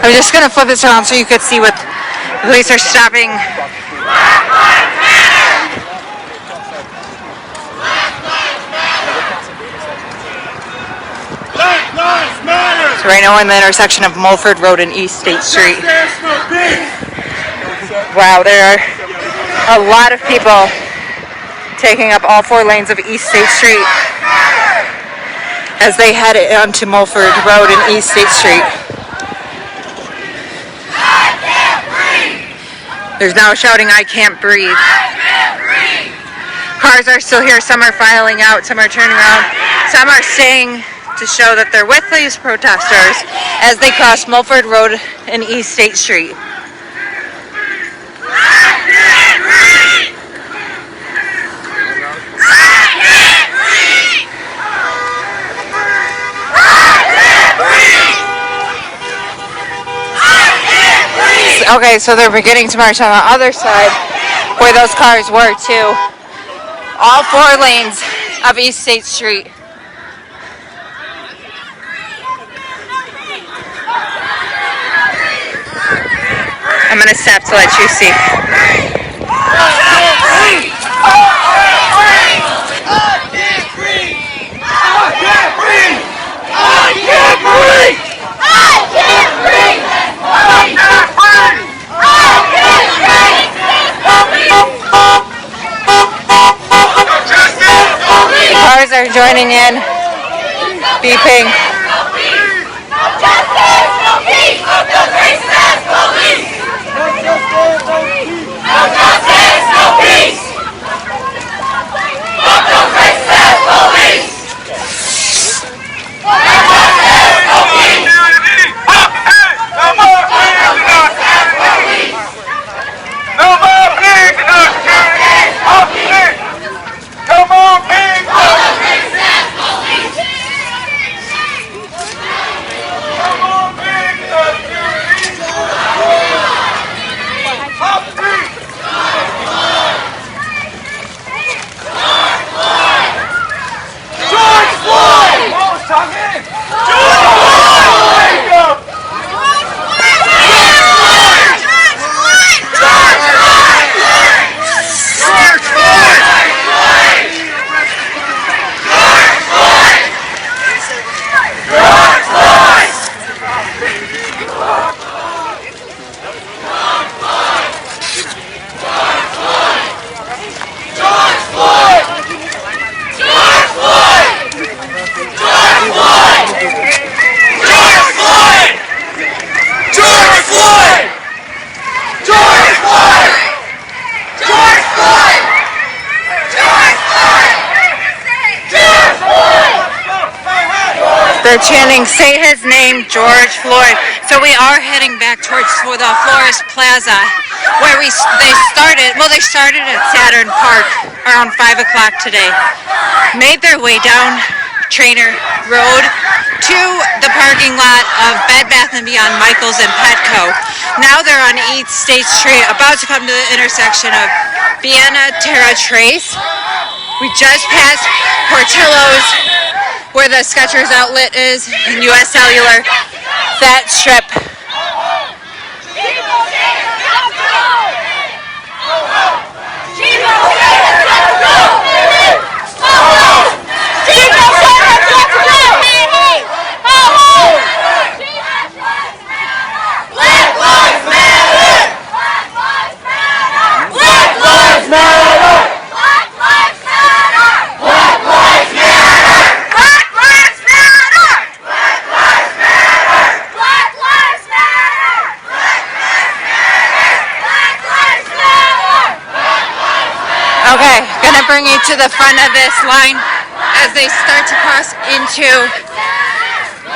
I'm just going to flip this around so you could see what the police are stopping. So right now we're in the intersection of Mulford Road and East State Street. Wow, there are a lot of people taking up all 4 lanes of East State Street as they head onto Mulford Road and East State Street. There's now shouting, "I can't breathe." Cars are still here. Some are filing out, some are turning around, some are staying to show that they're with these protesters as they cross Mulford Road and East State Street. Okay, so they're beginning to march on the other side where those cars were too. All 4 lanes of East State Street. I'm gonna stop to let you see. Cars are joining in, beeping. They're chanting, "Say his name, George Floyd." So we are heading back towards the Florist Plaza, where they started. Well, they started at Saturn Park around 5 o'clock today. Made their way down Trainer Road to the parking lot of Bed Bath & Beyond, Michaels, and Petco. Now they're on East State Street, about to come to the intersection of Vienna Terra Trace. We just passed Portillo's, where the Skechers outlet is, and US Cellular. That strip. Okay, gonna bring you to the front of this line as they start to cross into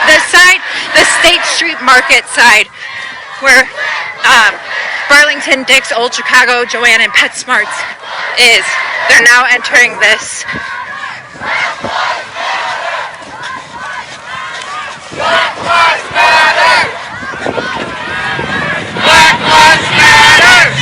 the State Street Market side, where Burlington, Dick's, Old Chicago, Joann, and PetSmart's is. They're now entering this. Black Lives Matter! Black Lives Matter!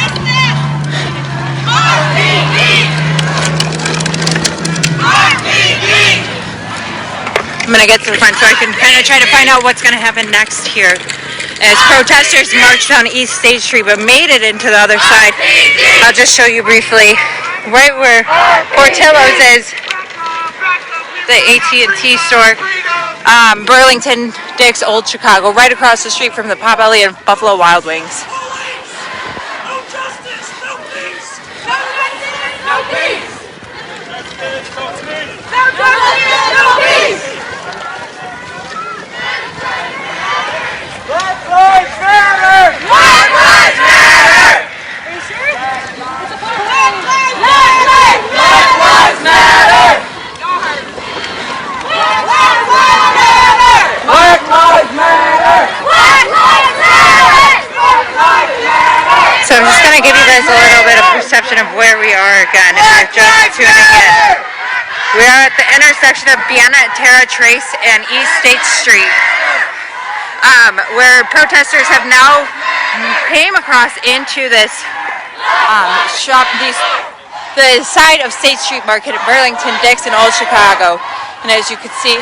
I'm gonna get to the front so I can kind of try to find out what's gonna happen next here. As protesters marched down East State Street but made it into the other side. I'll just show you briefly. Right where Portillo's is, the AT&T store, Burlington, Dick's, Old Chicago, right across the street from the Pop Elliott and Buffalo Wild Wings. No justice, no peace! No justice, no peace! No justice, no peace! No justice, no peace! Black Lives Matter! Black Lives Matter! Are you sure? Black Lives Matter! Black Lives Matter! Black Lives Matter! Black Lives Matter! Black Lives Matter! Black Lives Matter! So I'm just going to give you guys a little bit of perception of where we are again if you're just tuning in. We are at the intersection of Vienna, Terra Trace, and East State Street, where protesters have now came across into this the side of State Street Market at Burlington, Dick's, and Old Chicago. And as you can see,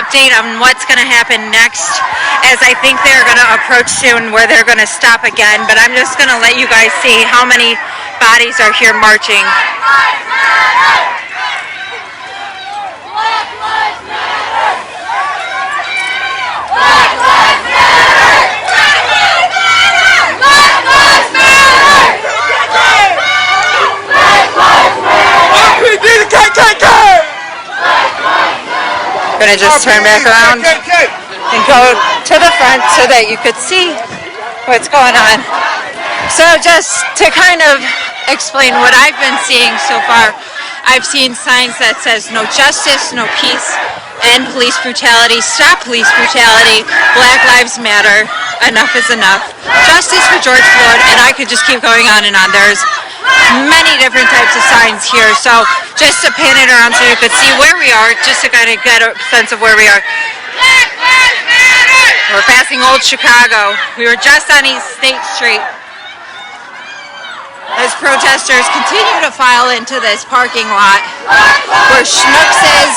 update on what's going to happen next, as I think they're going to approach soon where they're going to stop again, but I'm just going to let you guys see how many bodies are here marching. Gonna just turn back around and go to the front so that you could see what's going on. So just to kind of explain what I've been seeing so far, I've seen signs that says no justice, no peace, end police brutality, stop police brutality, Black Lives Matter, enough is enough, justice for George Floyd, and I could just keep going on and on. There's many different types of signs here, so just to pan it around so you could see where we are, just to kind of get a sense of where we are. We're passing Old Chicago. We were just on East State Street as protesters continue to file into this parking lot where Schnucks is.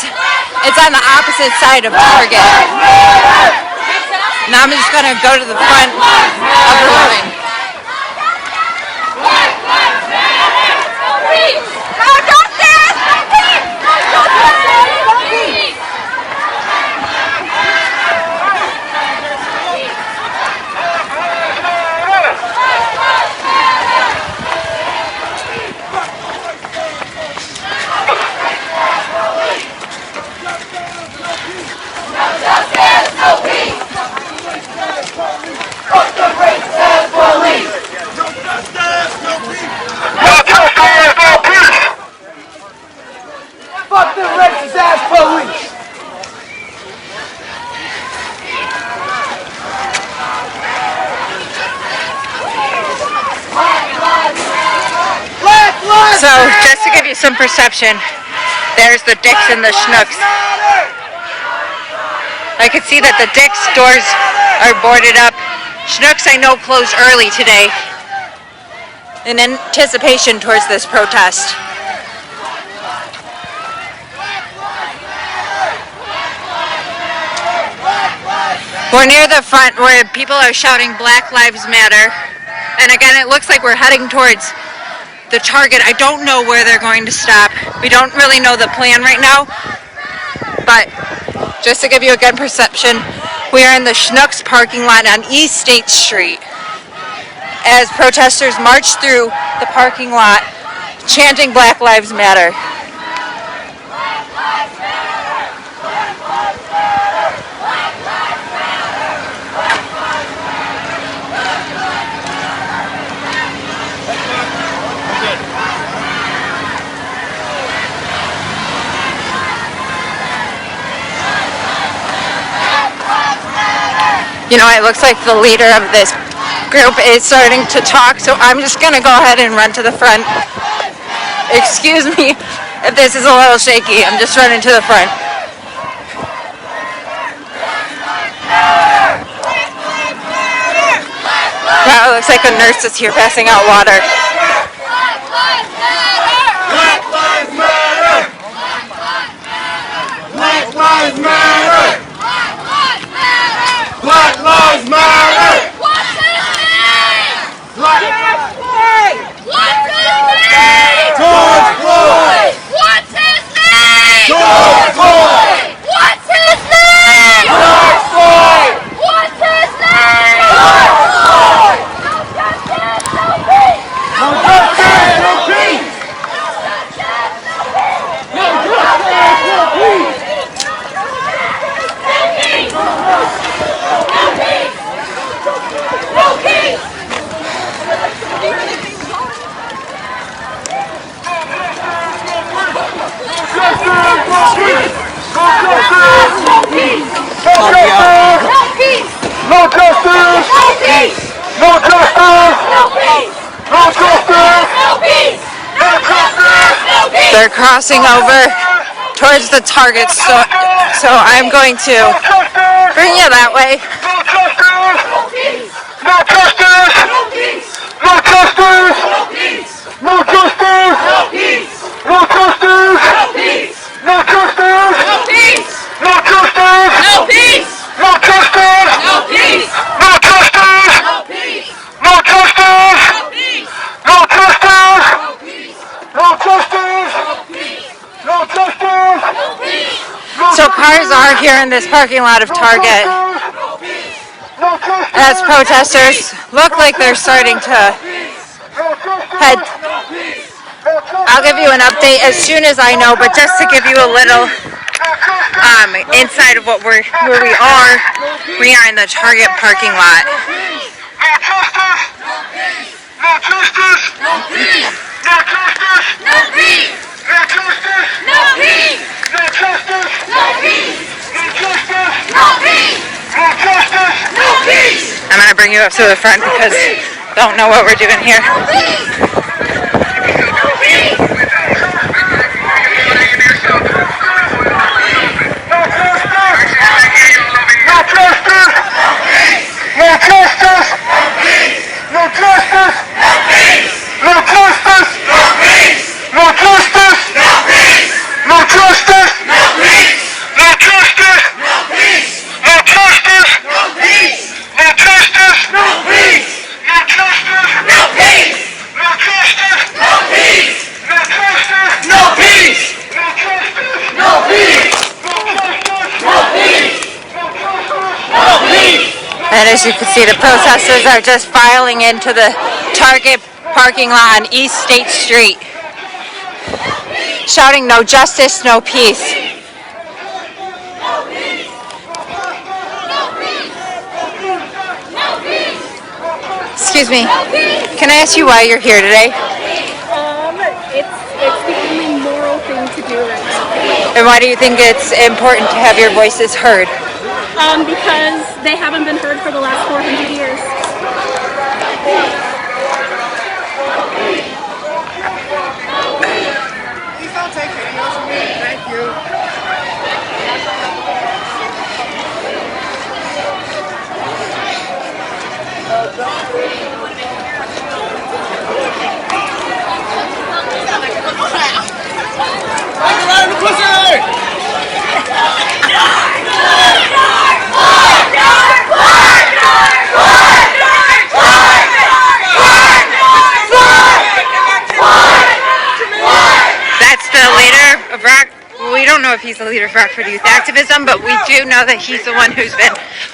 It's on the opposite side of Target. Now I'm just going to go to the front of the line. Fuck the racist ass police! So, just to give you some perception, there's the Dick's and the Schnucks. I can see that the Dick's doors are boarded up. Schnucks, I know, closed early today in anticipation towards this protest. We're near the front where people are shouting Black Lives Matter. And again, it looks like we're heading towards the Target. I don't know where they're going to stop. We don't really know the plan right now. But just to give you a good perception, we are in the Schnucks parking lot on East State Street as protesters march through the parking lot chanting Black Lives Matter. You know, it looks like the leader of this group is starting to talk, so I'm just gonna go ahead and run to the front. Excuse me if this is a little shaky, I'm just running to the front. Wow, it looks like a nurse is here passing out water. Black lives matter! Black lives matter! Black lives matter! What's his name? Black What's his name? George Floyd! What's his name? George Floyd! What's his name? George Floyd! What's his name? George Floyd! No justice, no peace! No justice, no peace! No peace! No justice! No peace! No justice! No peace! No justice! No peace! No justice! No peace! They're crossing over towards the target, so I'm going to bring you that way. No justice! No peace! No justice! No peace! No justice! No peace! No justice! No peace! No justice! No peace! No justice! No peace! No justice! No peace! No justice! No peace! No justice! No peace! No justice! No peace! No justice! No peace! No justice! No justice! No peace! So cars are here in this parking lot of Target No justice! as protesters look like they're starting to head. I'll give you an update as soon as I know, but just to give you a little inside of where we are in the Target parking lot. No justice! No justice! No peace! No justice! No peace! No justice! No peace! No justice! No peace! No justice! No peace! No justice! No peace! I'm gonna bring you up to the front because I don't know what we're doing here. No peace! No peace! No justice! No justice! No justice! No justice! No justice! No justice! No justice! No justice! No justice! No justice! No justice! No justice! No peace! No justice! No peace! No justice! No peace! No justice! No peace! No justice! No peace! No peace! And as you can see, the protesters are just filing into the Target parking lot on East State Street, shouting "No justice, no peace." Excuse me, can I ask you why you're here today? It's the only moral thing to do right now. And why do you think it's important to have your voices heard? Because they haven't been heard for the last 400 years. Please don't take videos of me. Thank you. That's the leader of we don't know if he's the leader of Rockford Youth Activism, but we do know that he's the one who's been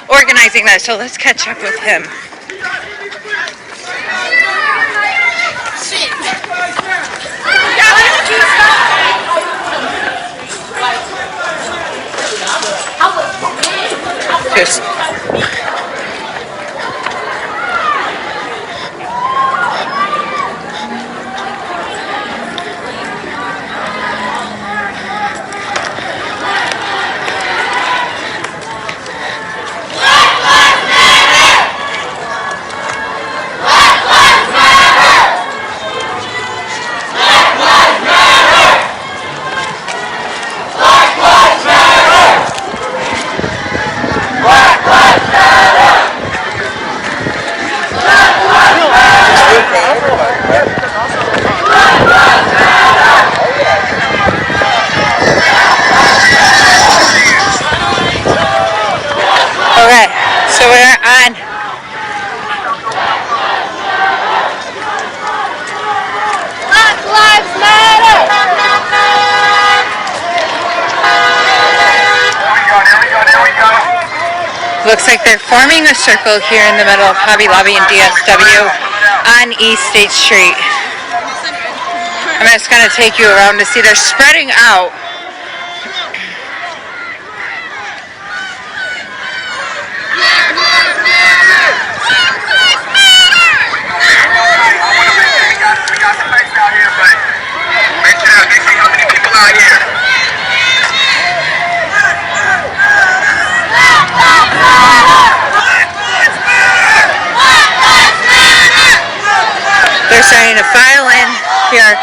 organizing that, so let's catch up with him. Just Black Lives Matter! Looks like they're forming a circle here in the middle of Hobby Lobby and DSW on East State Street. I'm just going to take you around to see they're spreading out. They're starting to file in here.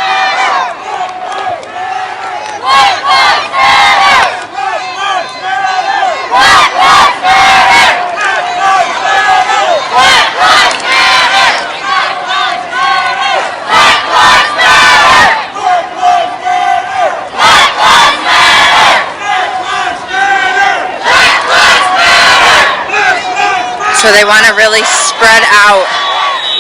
So they want to really spread out.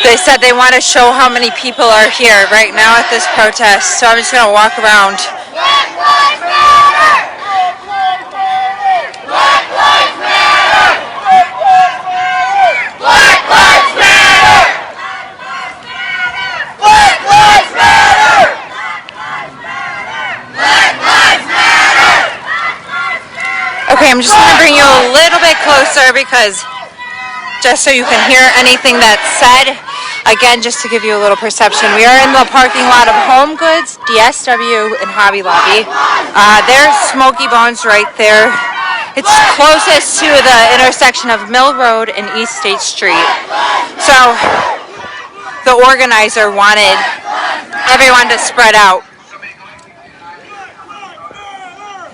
They said they want to show how many people are here right now at this protest. So I'm just going to walk around. Okay, I'm just going to bring you a little bit closer because just so you can hear anything that's said. Again, just to give you a little perception, we are in the parking lot of Home Goods, DSW, and Hobby Lobby. There's Smoky Bones right there. It's closest to the intersection of Mill Road and East State Street. So the organizer wanted everyone to spread out.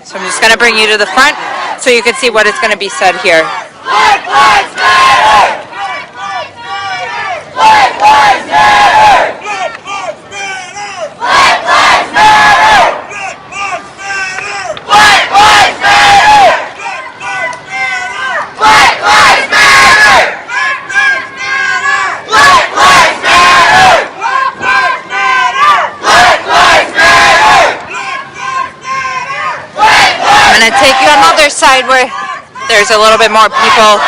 So I'm just going to bring you to the front so you can see what is going to be said here. Black Lives Matter! Black Lives Matter! Black Lives Matter! Black Lives Matter! Black Lives Matter! Black Lives Matter! Black Lives Matter! I'm going to take you on the other side where there's a little bit more people.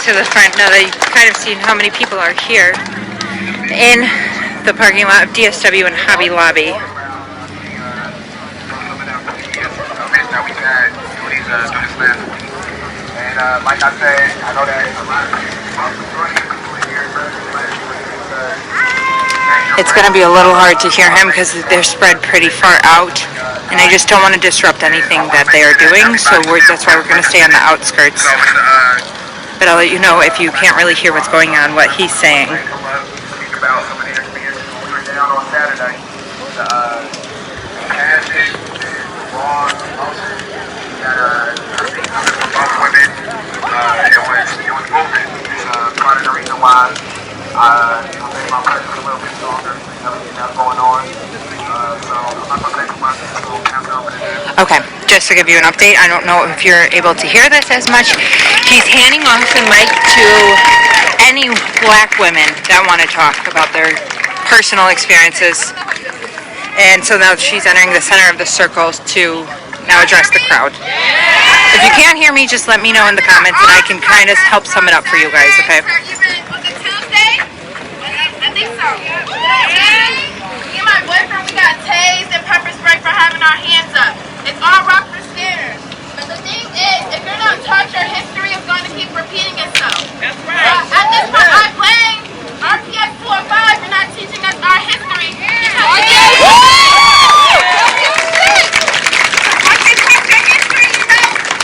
To the front now that you've kind of seen how many people are here in the parking lot of DSW and Hobby Lobby. And like I said, I know that a lot of people here. It's going to be a little hard to hear him because they're spread pretty far out, and I just don't want to disrupt anything that they are doing, so that's why we're going to stay on the outskirts. But I'll let you know if you can't really hear what's going on, what he's saying. Okay, just to give you an update, I don't know if you're able to hear this as much. He's handing off the mic to any black women that want to talk about their personal experiences. And so now she's entering the center of the circle to now address the crowd. If you can't hear me, just let me know in the comments and I can kind of help sum it up for you guys, okay? Was it Tuesday? I think so. Me and my boyfriend, we got tased and pepper spray for having our hands up. It's all Rockford scared. But the thing is, if you're not taught, your history is going to keep repeating itself. That's right. At this point, I blame RPS 4 or 5 for not teaching us our history.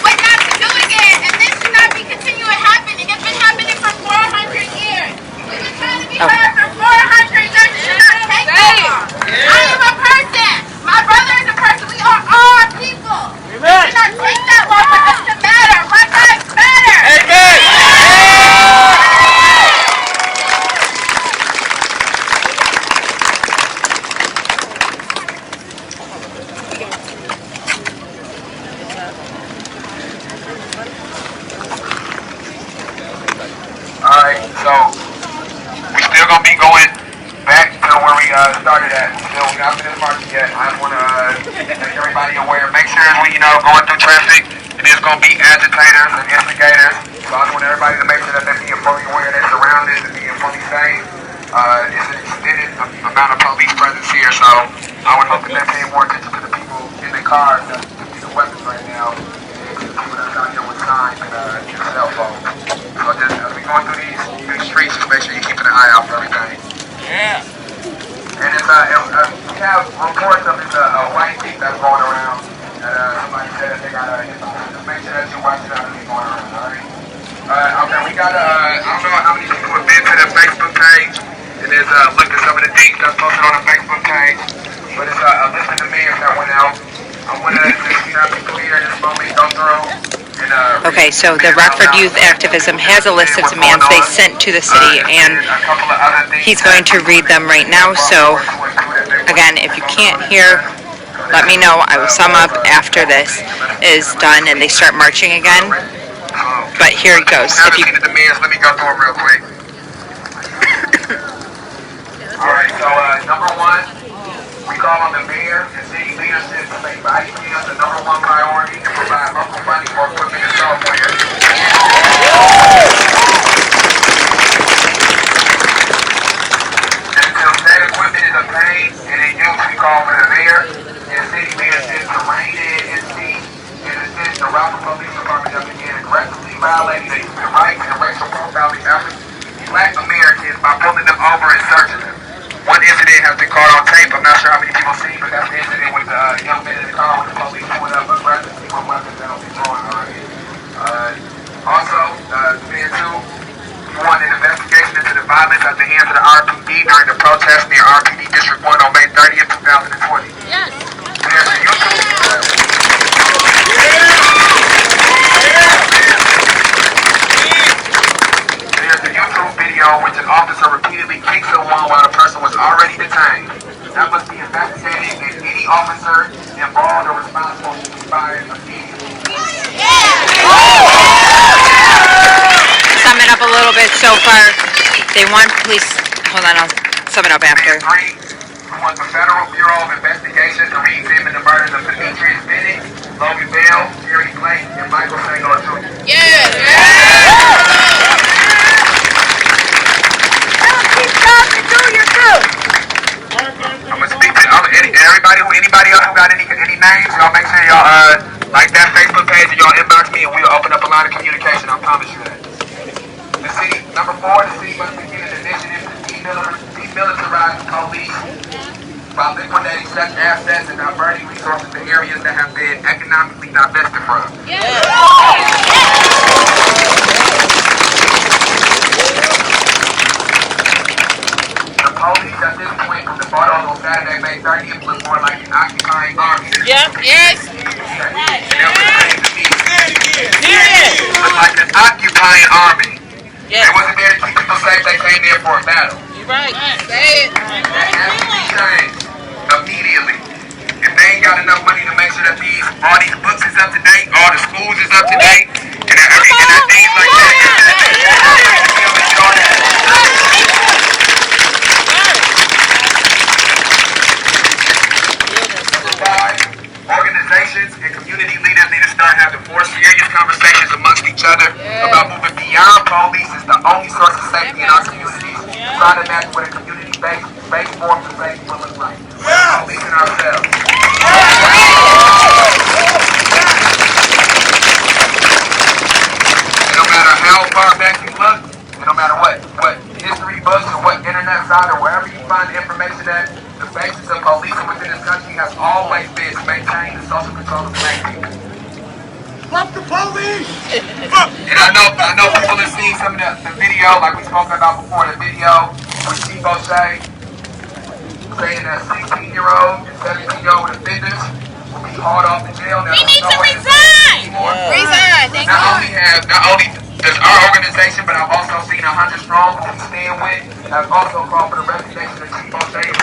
What not to do again, and this should not be continuing happening. It's been happening for 400 Still, we haven't been in the market yet. I just want to make everybody aware. Make sure when going through traffic, it is going to be agitators and instigators. So I just want everybody to make sure that they be fully aware of their surroundings and being fully safe. It's an extended amount of police presence here, so I would hope that they pay more attention to the people in the cars that use the weapons right now, and to the people that's out here with signs and cell phones. So just as we going through these streets, just make sure you're keeping an eye out for everything. Yeah. And it's we have reports of this white thief that's going around that somebody said that they got hit by. Just make sure that you watch it out as you're going around, alright? Okay, we got I don't know how many people have been to the Facebook page and there's looked at some of the things that's posted on the Facebook page, but it's a list of demands that went out. I want to just have people here in this moment go through. Okay, so the Rockford Youth Activism has a list of demands they sent to the city, and he's going to read them right now. So, again, if you can't hear, let me know. I will sum up after this is done and they start marching again. But here it goes. If you the demands, let me go through them real quick. All right, so number one, we call on the mayor and city leadership to make body cams the number one priority and provide local funding for equipment and software. And until that equipment is obtained and in use, we call for the mayor and city leadership to rein in and see and assist the Rockford Police Department that began aggressively violating the human rights and racial profiling efforts of Black Americans by pulling them over and searching them. One incident has been caught on tape. I'm not sure how many people see, but that's the incident with the young man in the car with the police pulling up aggressively with weapons that don't be drawn already. Also, demand two, we want an investigation into the violence at the hands of the RPD during the protest near RPD District 1 on May 30th, 2020. Yes. There's a YouTube video in which an officer repeatedly kicks someone while the person was already detained. That must be investigated, and any officer involved or responsible should be fired immediately. Sum it up a little bit so far. They want police. Hold on, I'll sum it up after. Three, we want the Federal Bureau of Investigation to re-examine the murders of Demetrius Bennett, Logan Bell, Jerry Blake, and Michael Sanger Jr. I'm gonna speak to anybody else who got any names. Y'all make sure y'all like that Facebook page and y'all inbox me, and we'll open up a line of communication. I promise you that. The city, number four, the city must begin an initiative to demilitarize the police by liquidating such assets and diverting resources to areas that have been economically divested from. The police at this point, with the photos on Saturday, May 30th, look more like an occupying army. Look like an occupying army. They wasn't there to keep people safe, they came there for a battle. That has to be changed immediately. If they ain't got enough money to make sure that all these books is up to date, all the schools is up to date, and things like that. Organizations and community leaders need to start having more serious conversations amongst each other about moving beyond police as the only source of safety in our communities. Try to imagine what a community-based form of safety will look like. We're policing ourselves. And no matter how far back you look, and no matter what history books or what internet site or wherever you find information at, the basis of policing within this country has always been to maintain the social control of Black people. Fuck the police! And I know people have seen some of the video, like we spoke about before, the video with Chief O'Shea saying that 16-year-old and 17-year-old offenders will be hauled off to jail. Now, We need to resign! Resign, thank Not only does our organization, but I've also seen 100 Strong, who we stand with, have also called for the resignation of Chief O'Shea.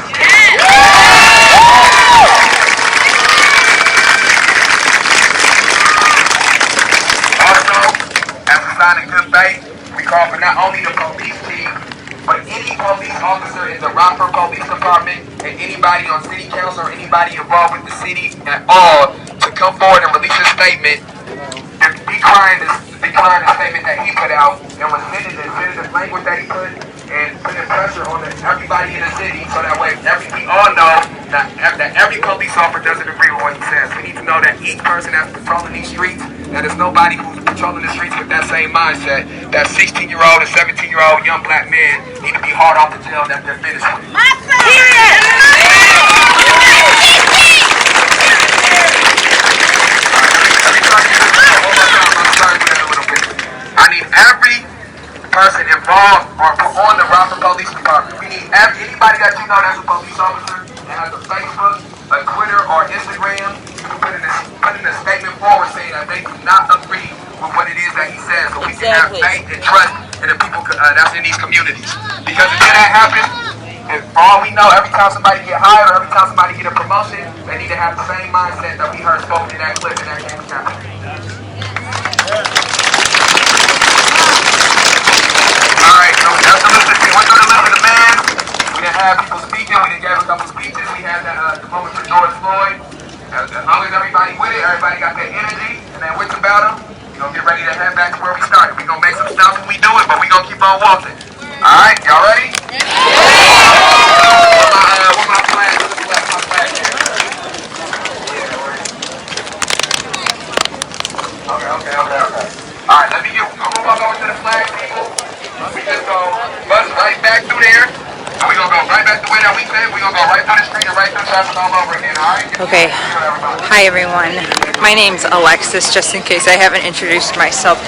Also, as a sign of good faith, we call for not only the police chief, but any police officer in the Rockford Police Department and and anybody on city council or anybody involved with the city at all to come forward and release a statement and decline the statement that he put out and was sending the language that he put and putting pressure on everybody in the city so that way we all know that every police officer doesn't agree with what he says. We need to know that each person that's patrolling these streets, that there's nobody who's patrolling the streets with that same mindset. That 16-year-old and 17-year-old young black men need to be hauled off the jail that they're finished with. I need every person involved or on the Rockford Police Department. We need anybody that you know that's a police officer that has a Facebook, a Twitter, or Instagram to put in a statement forward saying that they do not agree with what it is that he says, so we can have faith and trust in the people that's in these communities. Because until that happens, and for all we know, every time somebody get hired or every time somebody get a promotion, they need to have the same mindset that we heard spoken in that clip in that campus campaign. Alright, so that's the list. We went through the list of the man. We didn't have people speaking. We didn't give a couple speeches. We had the moment for George Floyd. As long as everybody with it, everybody got that energy and that wits about them, we're going to get ready to head back to where we started. We're going to make some stops when we do it, but we're going to keep on walking. Alright, y'all ready? Where my flag? My flag here. Okay. Alright, I'm going to walk over to the flag, people. We just go bust right back through there. And we're going to go right back the way that we said. We're going to go right through the street and right through traffic all over again, alright? Okay. Hi everyone. My name's Alexis, just in case I haven't introduced myself.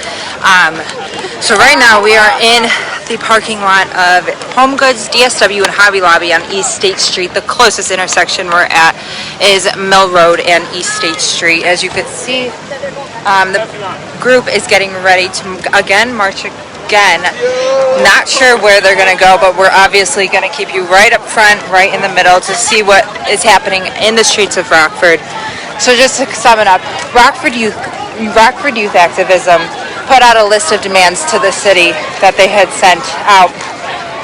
So right now we are in the parking lot of Home Goods, DSW, and Hobby Lobby on East State Street. The closest intersection we're at is Mill Road and East State Street. As you can see, the group is getting ready to again march again. Not sure where they're going to go, but we're obviously going to keep you right up front, right in the middle, to see what is happening in the streets of Rockford. So just to sum it up, Rockford Youth Activism put out a list of demands to the city that they had sent out.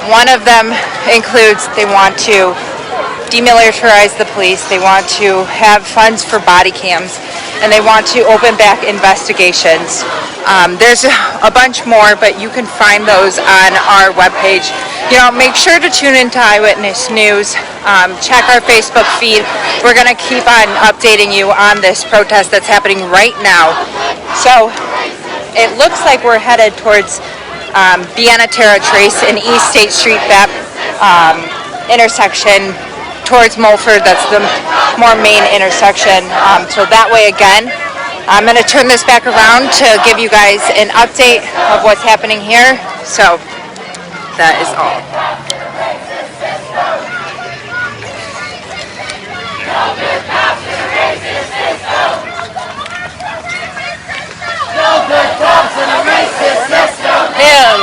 One of them includes they want to demilitarize the police, they want to have funds for body cams, and they want to open back investigations. There's a bunch more, but you can find those on our webpage. Make sure to tune into Eyewitness News. Check our Facebook feed. We're going to keep on updating you on this protest that's happening right now. So it looks like we're headed towards Biana Terra Trace and East State Street, that intersection towards Mulford. That's the more main intersection. So that way again, I'm going to turn this back around to give you guys an update of what's happening here. So that is all. Hell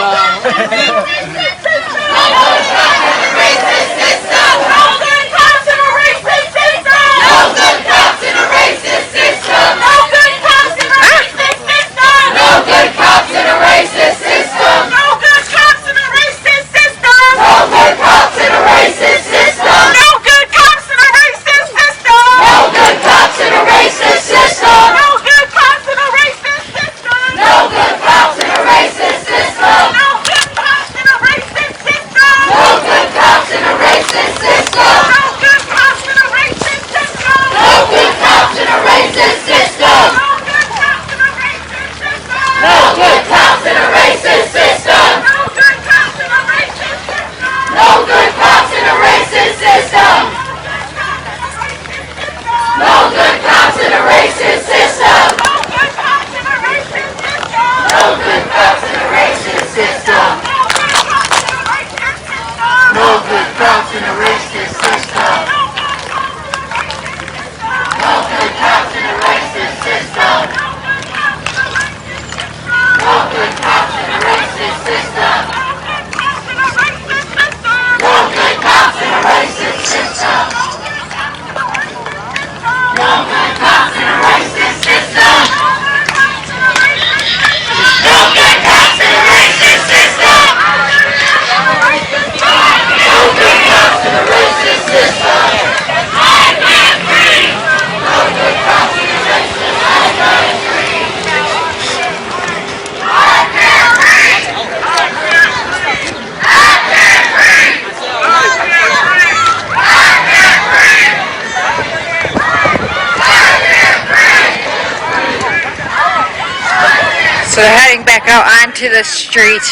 So they're heading back out onto the street.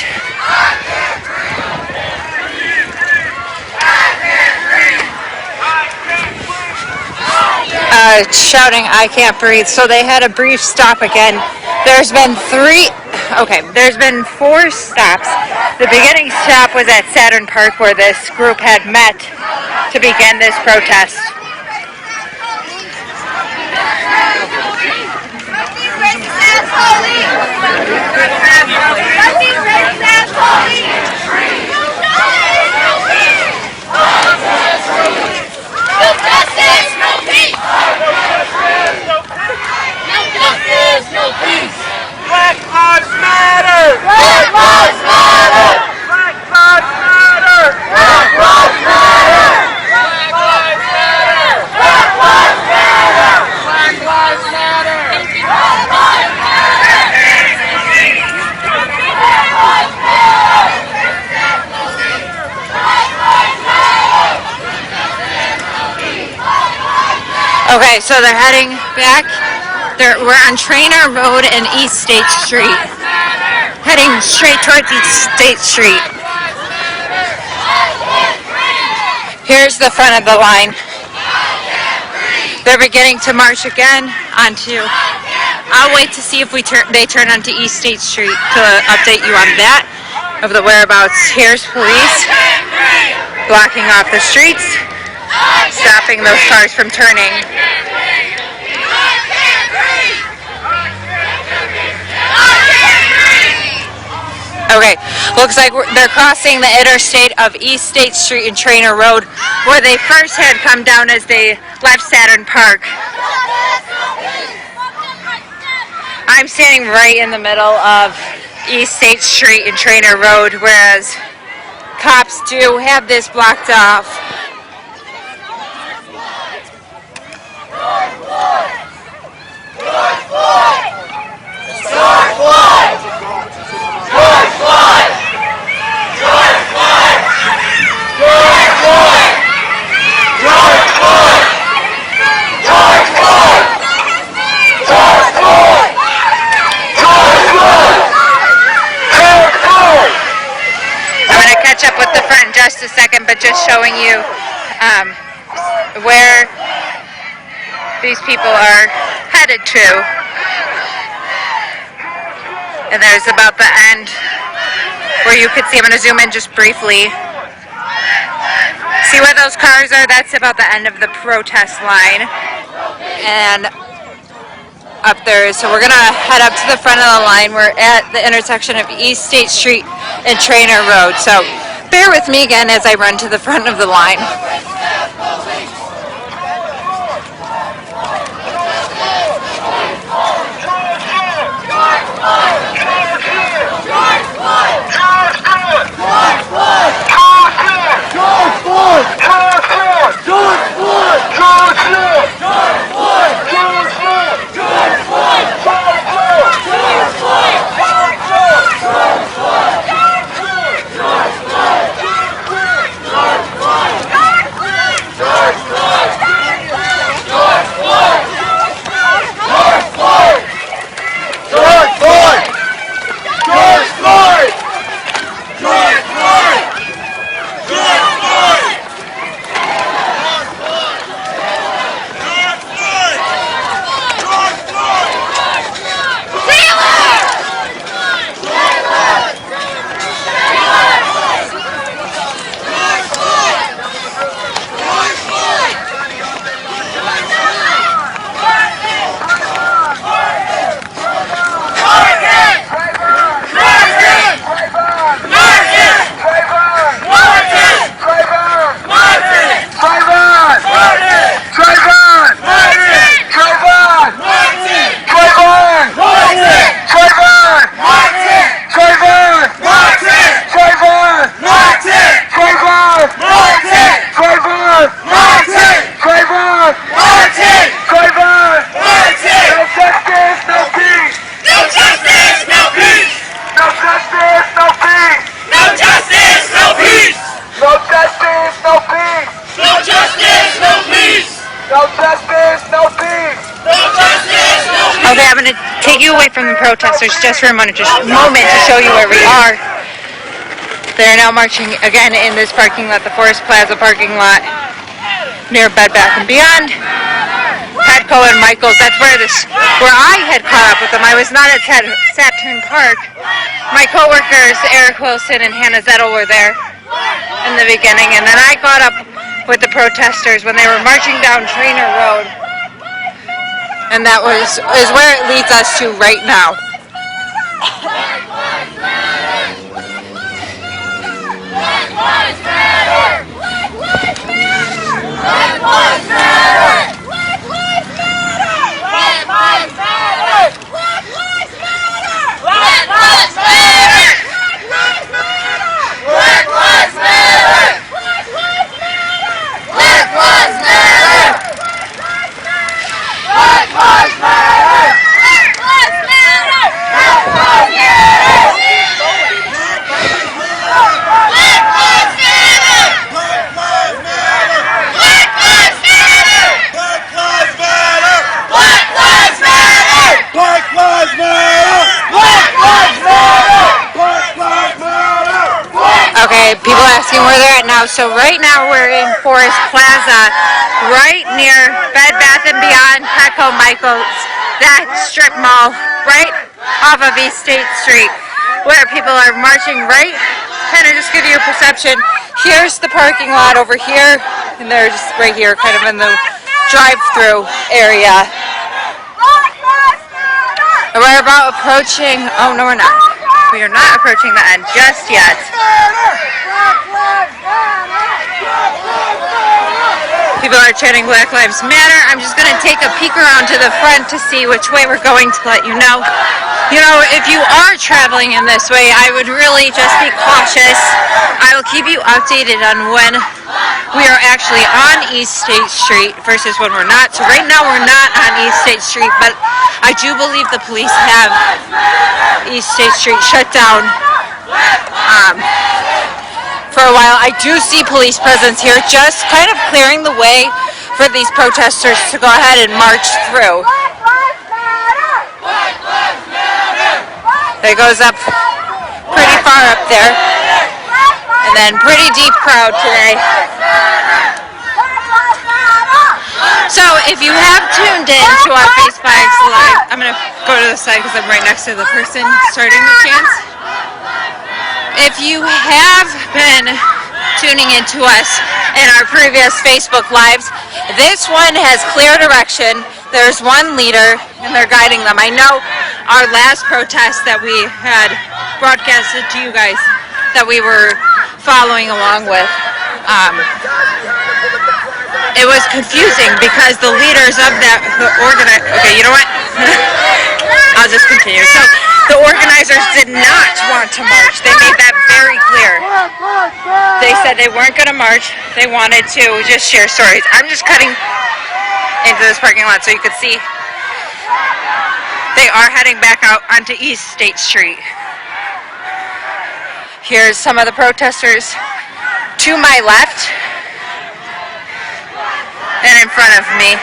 Shouting, "I can't breathe." So they had a brief stop again. There's been four stops. The beginning stop was at Saturn Park, where this group had met to begin this protest. Black Lives Matter! Black Lives Matter! Black Lives Matter! Black Lives Matter! Black Lives Matter! Black Lives Matter! Black Lives Matter! Black Lives Okay, so they're heading back. We're on Trainer Road and East State Street. Heading straight towards East State Street. Here's the front of the line. They're beginning to march again onto... I'll wait to see if they turn onto East State Street to update you on that, of the whereabouts. Here's police blocking off the streets, stopping those cars from turning. Okay, looks like they're crossing the interstate of East State Street and Trainer Road, where they first had come down as they left Saturn Park. I'm standing right in the middle of East State Street and Trainer Road, whereas cops do have this blocked off. Up with the front in just a second, but just showing you where these people are headed to. And there's about the end where you could see. I'm going to zoom in just briefly. See where those cars are? That's about the end of the protest line. And up there, so we're going to head up to the front of the line. We're at the intersection of East State Street and Trainer Road. So bear with me again as I run to the front of the line. take you away from the protesters just for a moment to show you where we are. They're now marching again in this parking lot, the Forest Plaza parking lot near Bed Bath & Beyond. Petco and Michael's, that's where I had caught up with them. I was not at Saturn Park. My co-workers, Eric Wilson and Hannah Zettel, were there in the beginning, and then I caught up with the protesters when they were marching down Trainer Road. And that is where it leads us to right now. Okay, people asking where they're at now. So right now we're in Forest Plaza, right near Bed Bath & Beyond, Petco, Michael's, that strip mall, right off of East State Street, where people are marching right, kind of just give you a perception. Here's the parking lot over here, and they're just right here, kind of in the drive-through area. And we're about approaching, oh no we're not. We are not approaching the end just yet. People are chanting Black Lives Matter. I'm just going to take a peek around to the front to see which way we're going to let you know. You know, if you are traveling in this way, I would really just be cautious. I will keep you updated on when we are actually on East State Street versus when we're not. So right now we're not on East State Street, but I do believe the police have East State Street shut down for a while. I do see police presence here, just kind of clearing the way for these protesters to go ahead and march through. It goes up pretty far up there, and then pretty deep crowd today. So if you have tuned in to our Facebook Live, I'm going to go to the side because I'm right next to the person starting the chant. If you have been tuning in to us in our previous Facebook Lives, this one has clear direction. There's one leader, and they're guiding them. I know our last protest that we had broadcasted to you guys that we were following along with, it was confusing because the leaders of that, okay, you know what? I'll just continue. So the organizers did not want to march. They made that very clear. They said they weren't going to march. They wanted to just share stories. I'm just cutting into this parking lot so you could see. They are heading back out onto East State Street. Here's some of the protesters to my left and in front of me.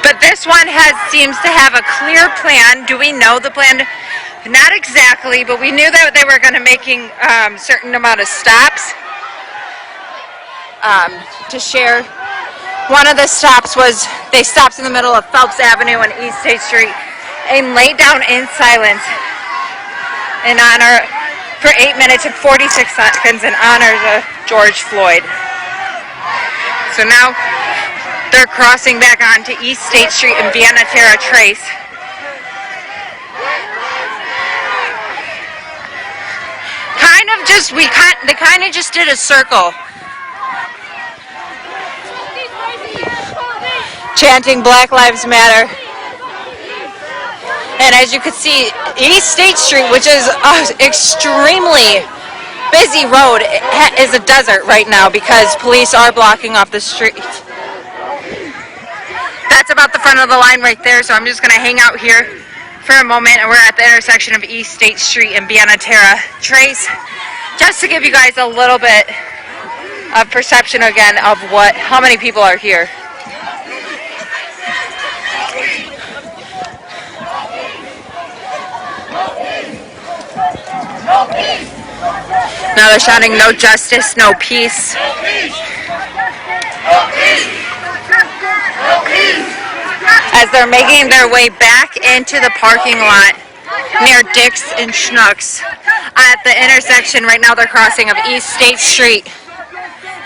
But this one seems to have a clear plan. Do we know the plan? Not exactly, but we knew that they were going to making certain amount of stops to share. One of the stops was they stopped in the middle of Phelps Avenue and East State Street and laid down in silence in honor for 8 minutes and 46 seconds in honor of George Floyd. So now they're crossing back onto East State Street and Vienna Terra Trace. They kind of just did a circle, chanting Black Lives Matter. And as you can see, East State Street, which is an extremely busy road, is a desert right now because police are blocking off the street. That's about the front of the line right there, so I'm just going to hang out here for a moment, and we're at the intersection of East State Street and Vienna Terra Trace, just to give you guys a little bit of perception again of how many people are here. Now they're shouting, "No justice, no peace." As they're making their way back into the parking lot near Dick's and Schnucks at the intersection. Right now they're crossing of East State Street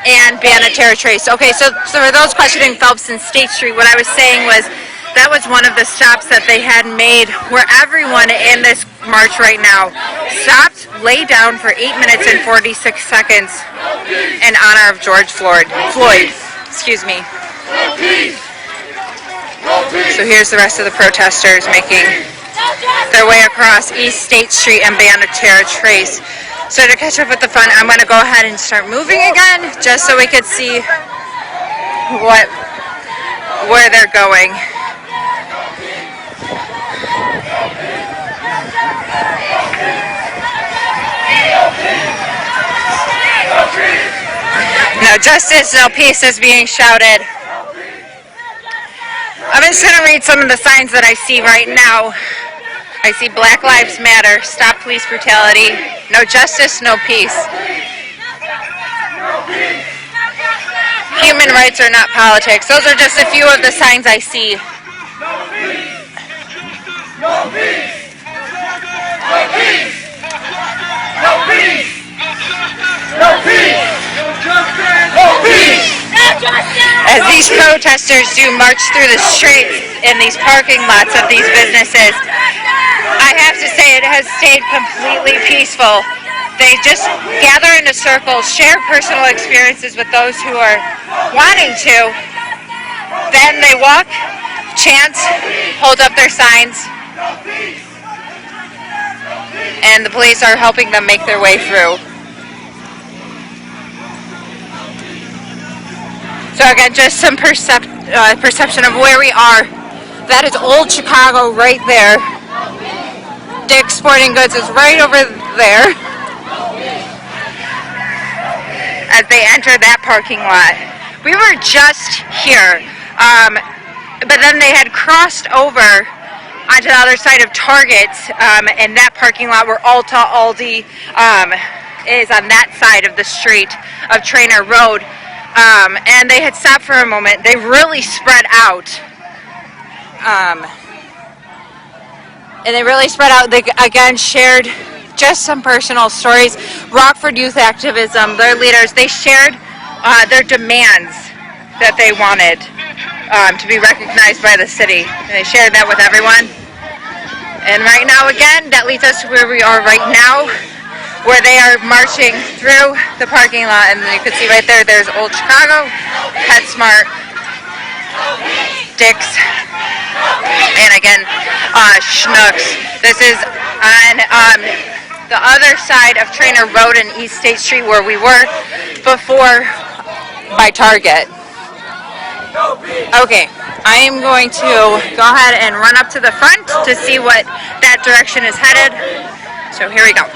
and Banneterre Trace. Okay, so for those questioning Phelps and State Street, what I was saying was that was one of the stops that they had made where everyone in this march right now stopped, lay down for 8 minutes and 46 seconds in honor of George Floyd. Excuse me. So here's the rest of the protesters making their way across East State Street and Banneterre Trace. So to catch up with the fun, I'm going to go ahead and start moving again, just so we could see where they're going. No justice, no peace is being shouted. I'm just going to read some of the signs that I see right now. I see Black Lives Matter, Stop Police Brutality, No Justice, No Peace. Human rights are not politics. Those are just a few of the signs I see. As these protesters do march through the streets in these parking lots of these businesses, I have to say it has stayed completely peaceful. They just gather in a circle, share personal experiences with those who are wanting to. Then they walk, chant, hold up their signs, and the police are helping them make their way through. So again, just some perception of where we are. That is Old Chicago right there. Dick's Sporting Goods is right over there as they enter that parking lot. We were just here, but then they had crossed over onto the other side of Target, and that parking lot where Aldi is on that side of the street of Traynor Road. And they had stopped for a moment. They really spread out. They, again, shared just some personal stories. Rockford Youth Activism, their leaders, they shared their demands that they wanted to be recognized by the city. And they shared that with everyone. And right now, again, that leads us to where we are right now, where they are marching through the parking lot, and you can see right there, there's Old Chicago, PetSmart, Dick's, and again, Schnucks. This is on the other side of Traynor Road and East State Street where we were before by Target. Okay, I am going to go ahead and run up to the front to see what that direction is headed. So here we go.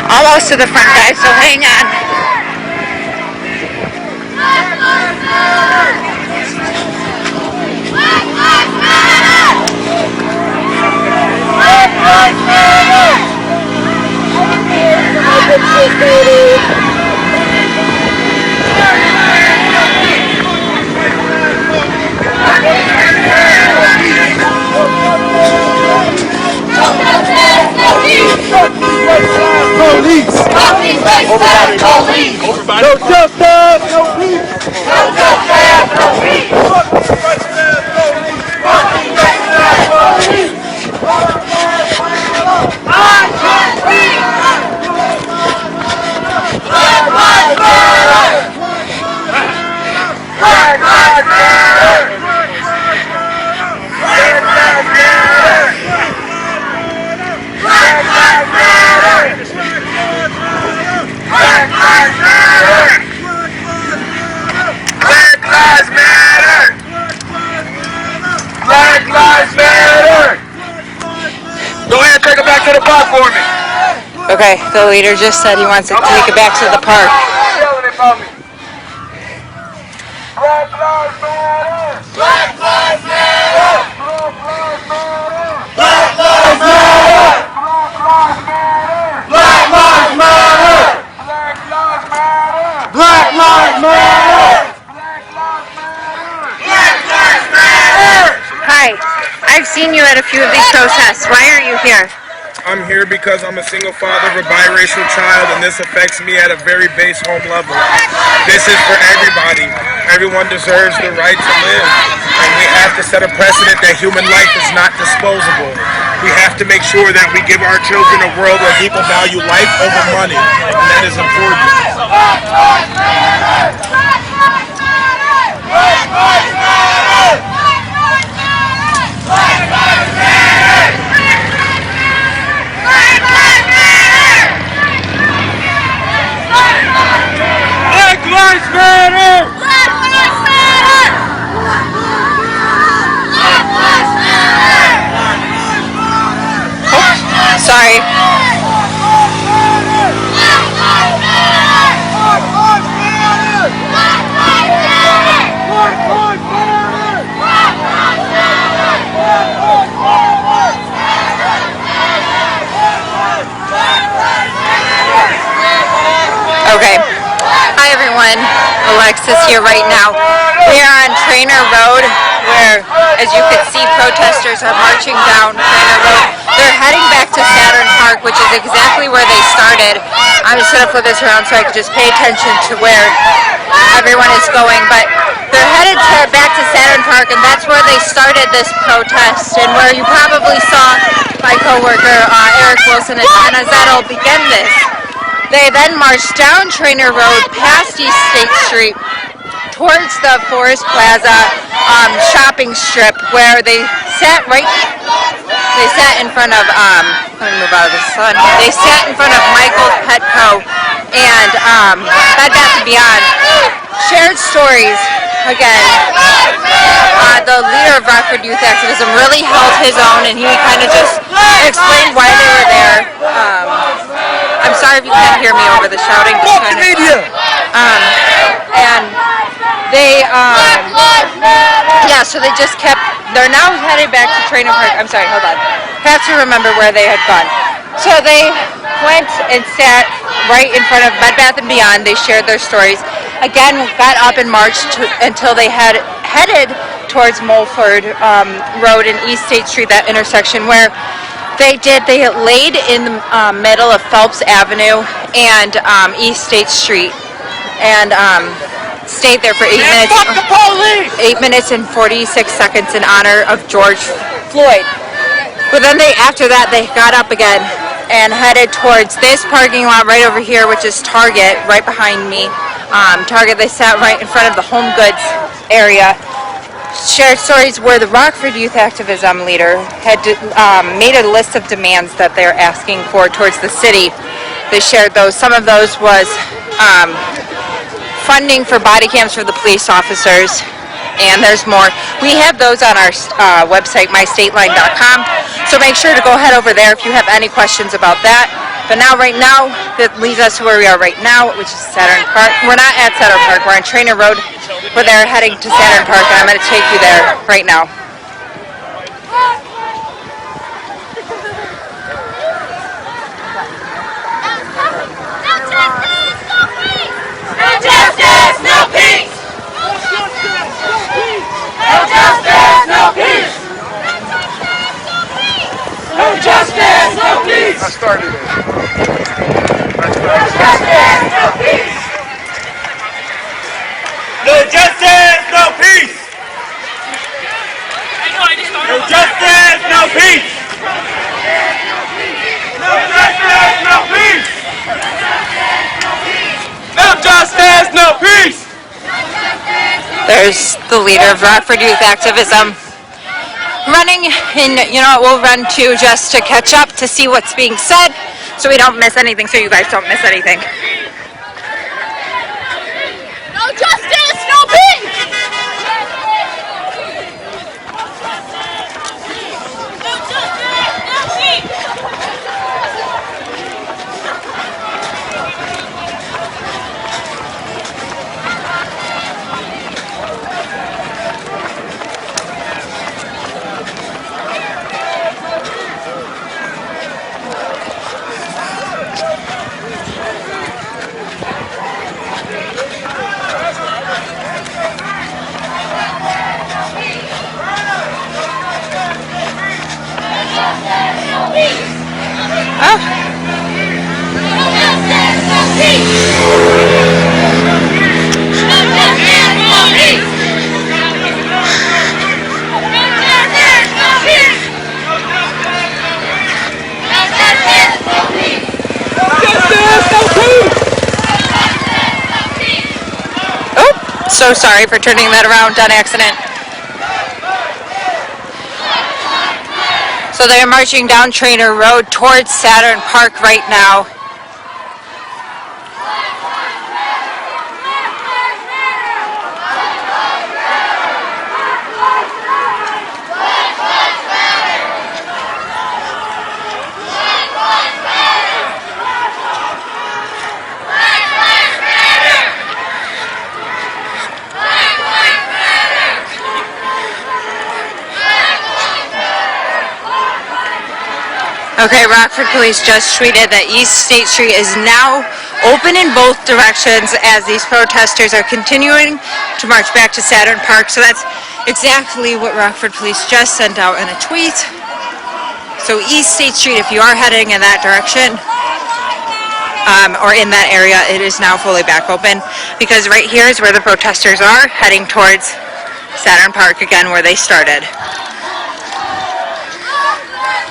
Almost to the front, guys, so hang on. Police! for me. Okay, the leader just said he wants to take it back to the park. Black lives matter! Black lives matter! Black lives matter! Black lives matter! Black lives matter! Black lives matter! Black lives matter! Hi, I've seen you at a few of these protests. Why are you here? I'm here because I'm a single father of a biracial child, and this affects me at a very base home level. This is for everybody. Everyone deserves the right to live, and we have to set a precedent that human life is not disposable. We have to make sure that we give our children a world where people value life over money, and that is important. Sorry. Okay. Hi everyone. Alexis here right now. We are on Trainer Road where, as you can see, protesters are marching down Trainer Road. They're heading back to Saturn Park, which is exactly where they started. I'm just going to flip this around so I can just pay attention to where everyone is going. But they're headed back to Saturn Park, and that's where they started this protest, and where you probably saw my co-worker Eric Wilson and Anna Zettel begin this. They then marched down Trainer Road past East State Street towards the Forest Plaza shopping strip, where they sat in front of let me move out of the sun. They sat in front of Michael's Petco and Bed Bath & Beyond. Shared stories again. The leader of Rockford Youth Activism really held his own, and he kind of just explained why they were there. I'm sorry if you can't hear me over the shouting. Fuck the media! And they, so they just kept, they're now headed back to Trainer Park. I'm sorry, hold on. I have to remember where they had gone. So they went and sat right in front of Bed Bath & Beyond. They shared their stories. Again, got up and marched until they had headed towards Mulford Road and East State Street, that intersection where they laid in the middle of Phelps Avenue and East State Street, and stayed there for 8 minutes. Fuck the police! 8 minutes and 46 seconds in honor of George Floyd. But then after that, they got up again and headed towards this parking lot right over here, which is Target, right behind me. Target, they sat right in front of the Home Goods area. Shared stories where the Rockford Youth Activism leader had made a list of demands that they're asking for towards the city. They shared those. Some of those was funding for body cams for the police officers, and there's more. We have those on our website, mystateline.com, so make sure to go head over there if you have any questions about that. But now, right now, that leads us to where we are right now, which is Saturn Park. We're not at Saturn Park, we're on Trainer Road, where they're heading to Saturn Park, and I'm going to take you there right now. No justice, no peace! No justice, no peace! No justice, no peace! I started it. No justice, no peace! No justice, no peace! No justice, no peace! No justice, no peace! No justice, no peace! There's the leader of Rockford Youth Activism running, and we'll run too just to catch up to see what's being said so we don't miss anything, so you guys don't miss anything. No justice, no peace! No justice, no peace! Oh, so sorry for turning that around on accident. So they're marching down Trainer Road towards Saturn Park right now. Okay, Rockford Police just tweeted that East State Street is now open in both directions as these protesters are continuing to march back to Saturn Park. So that's exactly what Rockford Police just sent out in a tweet. So East State Street, if you are heading in that direction or in that area, it is now fully back open because right here is where the protesters are heading towards Saturn Park again, where they started.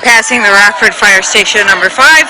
Passing the Rockford Fire Station number 5.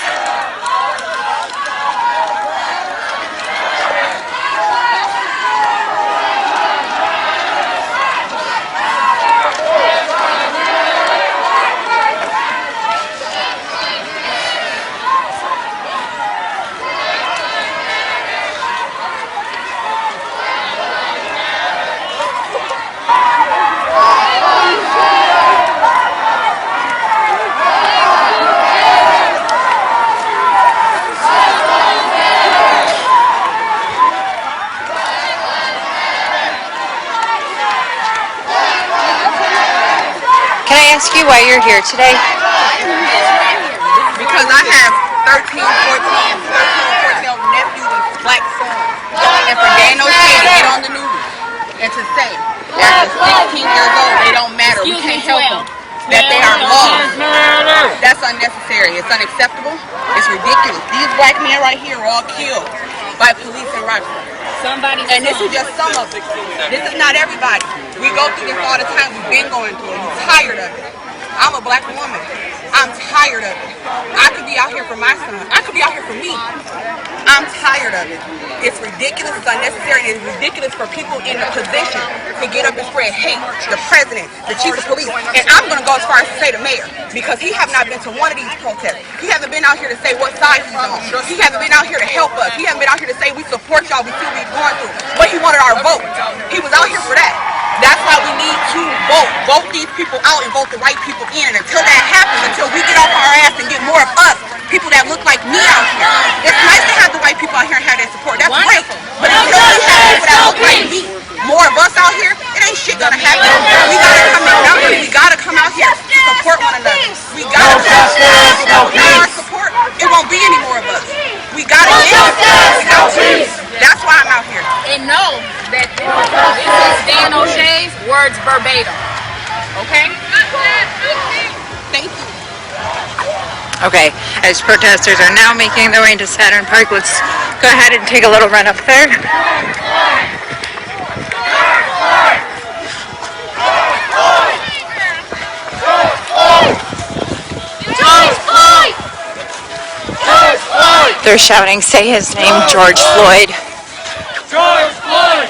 Can I ask you why you're here today? Because I have 13, 14 nephews and black sons. And for Dano Shea to get on the news and to say after 16 years old they don't matter, we can't help them, that they are lost, that's unnecessary. It's unacceptable. It's ridiculous. These black men right here are all killed by police in Rockford. And this is just some of it. This is not everybody. We go through this all the time. We've been going through it. We're tired of it. I'm a black woman. I'm tired of it. I could be out here for my son. I could be out here for me. I'm tired of it. It's ridiculous. It's unnecessary. It's ridiculous for people in a position to get up and spread hate. The president, the chief of police. And I'm going to go as far as to say the mayor, because he have not been to one of these protests. He hasn't been out here to say what side he's on. He hasn't been out here to help us. He hasn't been out here to say we support y'all, we see what we're going through. But he wanted our vote. He was out here for that. That's why we need to vote. Vote these people out and vote the right people in. And until that happens, until we get off our ass and get more of us, people that look like me out here. It's nice to have the white people out here and have their support. That's great. But until we have people that look like me, more of us out here, it ain't shit gonna happen. We gotta come in numbers. We gotta come out here to support one another. We gotta our support. It won't be any more of us. We gotta get That's why I'm out here. And know that this is Dan O'Shea's words verbatim. Okay? Thank you. Okay, as protesters are now making their way into Saturn Park, let's go ahead and take a little run up there. They're shouting, say his name, George Floyd. George Floyd!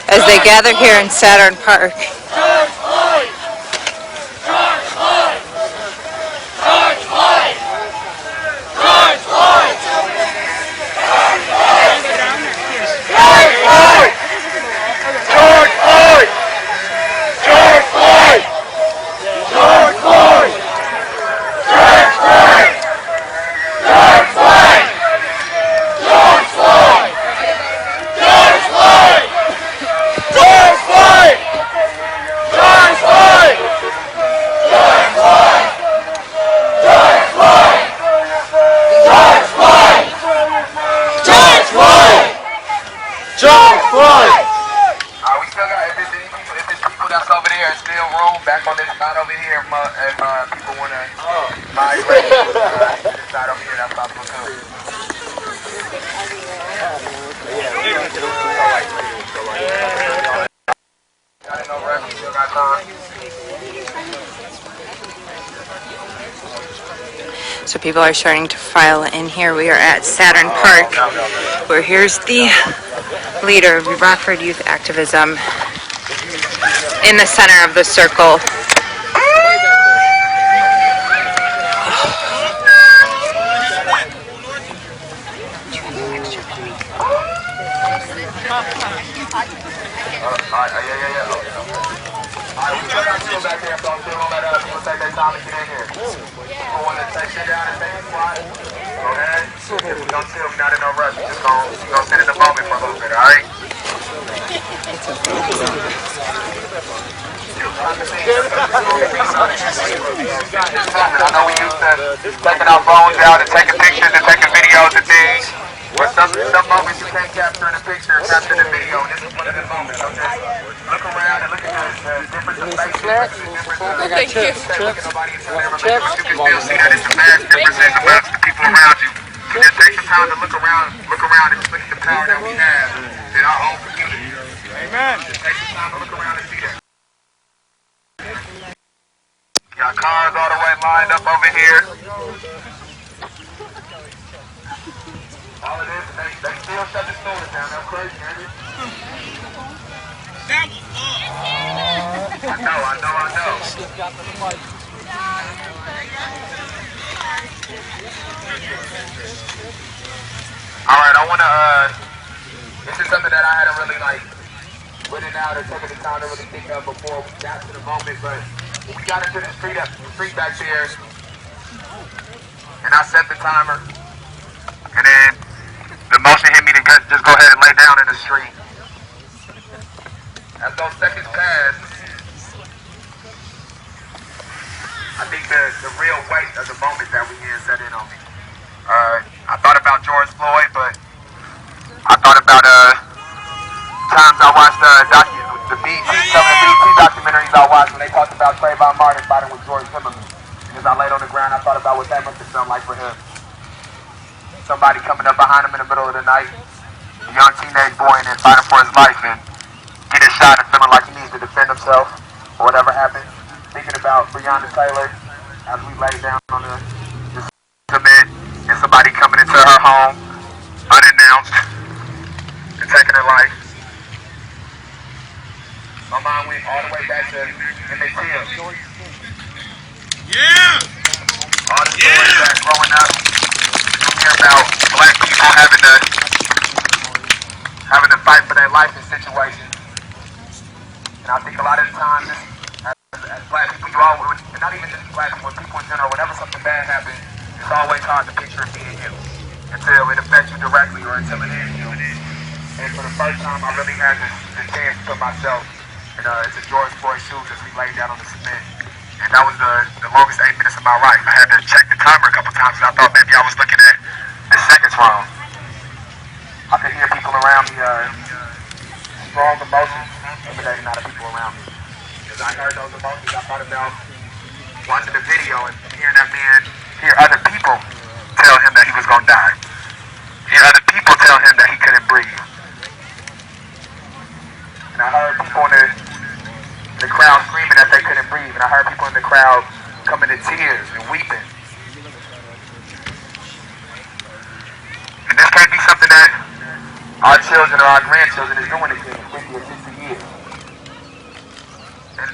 As they gather here in Saturn Park. George Floyd! George Floyd! George Floyd! George Floyd! George Floyd! George Floyd! George Floyd! George Floyd! George Floyd! George Floyd! George Floyd! George Floyd! George Floyd! George Floyd! George Floyd! George Floyd! George Floyd! George Floyd! George Floyd! We still got, if there's people that's over there, still room back on this side over here, and people want to My way. This side over here, that's possible too. Got it, no rush, still got time. So people are starting to file in here. We are at Saturn Park, where here's the leader of Rockford Youth Activism in the center of the circle. Alright, we still got people back there, so I'm still gonna let people take their time to get in here. People want to take shit down and take it quiet. Okay? If we don't chill, we're not in no rush. We're just gonna sit in the moment for a little bit, alright? I know we used to taking our phones out and taking pictures and taking videos and things. But some moments you can't capture in a picture, capture in a video. This is one of the moments. So just look around and look at the difference of faces, the difference of look at nobody until they remember, but you can still see that it's a vast differences amongst the people around you. So just take some time to look around and just look at the power that we have in our own community. Amen. Just take some time to look around and see that. Got cars all the way lined up over here. All of this, they still shut the stores down. That's crazy, ain't it? That was I know. Alright, I wanna, this is something that I hadn't really, written out or taken the time to really think of before we got to the moment, but when we got into the street back there, and I set the timer, and then the motion hit me to just go ahead and lay down in the street. As those seconds passed, I think the real weight of the moment that we in set in on me. I thought about George Floyd, but I thought about times I watched the BET, some of the BET documentaries I watched when they talked about Trayvon Martin fighting with George Zimmerman. And as I laid on the ground, I thought about what that must have felt like for him. Somebody coming up behind him in the middle of the night, a young teenage boy, and then fighting for his life and getting shot and feeling like he needs to defend himself or whatever happened. Thinking about Breonna Taylor as we lay down on the cement and somebody coming into her home unannounced and taking her life. My mind went all the way back to Emmett Till. Yeah! All the stories back growing up. About black people having to fight for their life in situations. And I think a lot of the times, as black people, you always, and not even just black people, people in general, whenever something bad happens, it's always hard to picture it being you until it affects you directly or until it is you. And for the first time, I really had the chance to put myself into George Floyd's shoes as we laid down on the cement. And that was the longest 8 minutes of my life. I had to check the timer a couple times and I thought maybe I was looking at the seconds wrong. I could hear people around me, strong emotions emanating out of people around me. As I heard those emotions, I thought about watching the video and hearing that man hear other people tell him that he was going to die. Hear other people tell him that he couldn't breathe. And I heard people in the crowd screaming that they couldn't breathe, and I heard people in the crowd coming to tears and weeping. And this can't be something that our children or our grandchildren is doing again in 50 or 60 years. And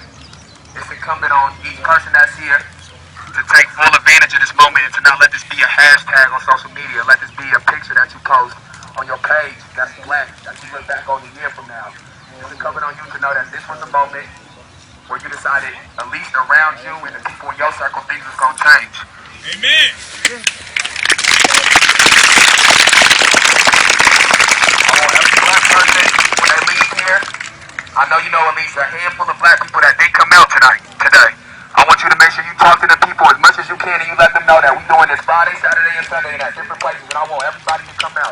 it's incumbent on each person that's here to take full advantage of this moment and to not let this be a hashtag on social media. Let this be a picture that you post on your page that's black, that you look back on a year from now. It's incumbent on you to know that this was a moment where you decided, at least around you and the people in your circle, things was going to change. Amen. I want every black person, when they leave here, I know you know at least a handful of black people that did come out today. I want you to make sure you talk to the people as much as you can and you let them know that we're doing this Friday, Saturday, and Sunday and at different places, and I want everybody to come out.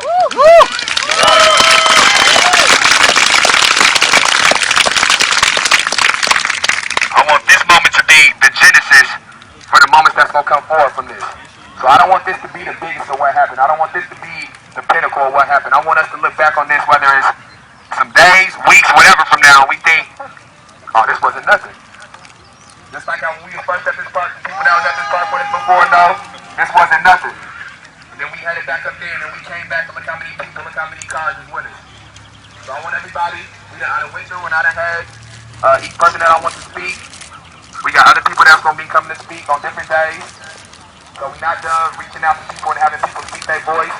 I want this moment to be the genesis for the moments that's going to come forward from this. So I don't want this to be the biggest of what happened. I don't want this to be the pinnacle of what happened. I want us to look back on this, whether it's some days, weeks, whatever from now, and we think, oh, this wasn't nothing. Just like how when we were first at this park, the people that was at this park with us before, no, this wasn't nothing. And then we headed back up there, and then we came back, and look how many people, look how many cars is with us. So I want everybody, I done went through and I done had each person that I want to speak. We got other people that's going to be coming to speak on different days. So we're not done reaching out to people and having people speak their voice.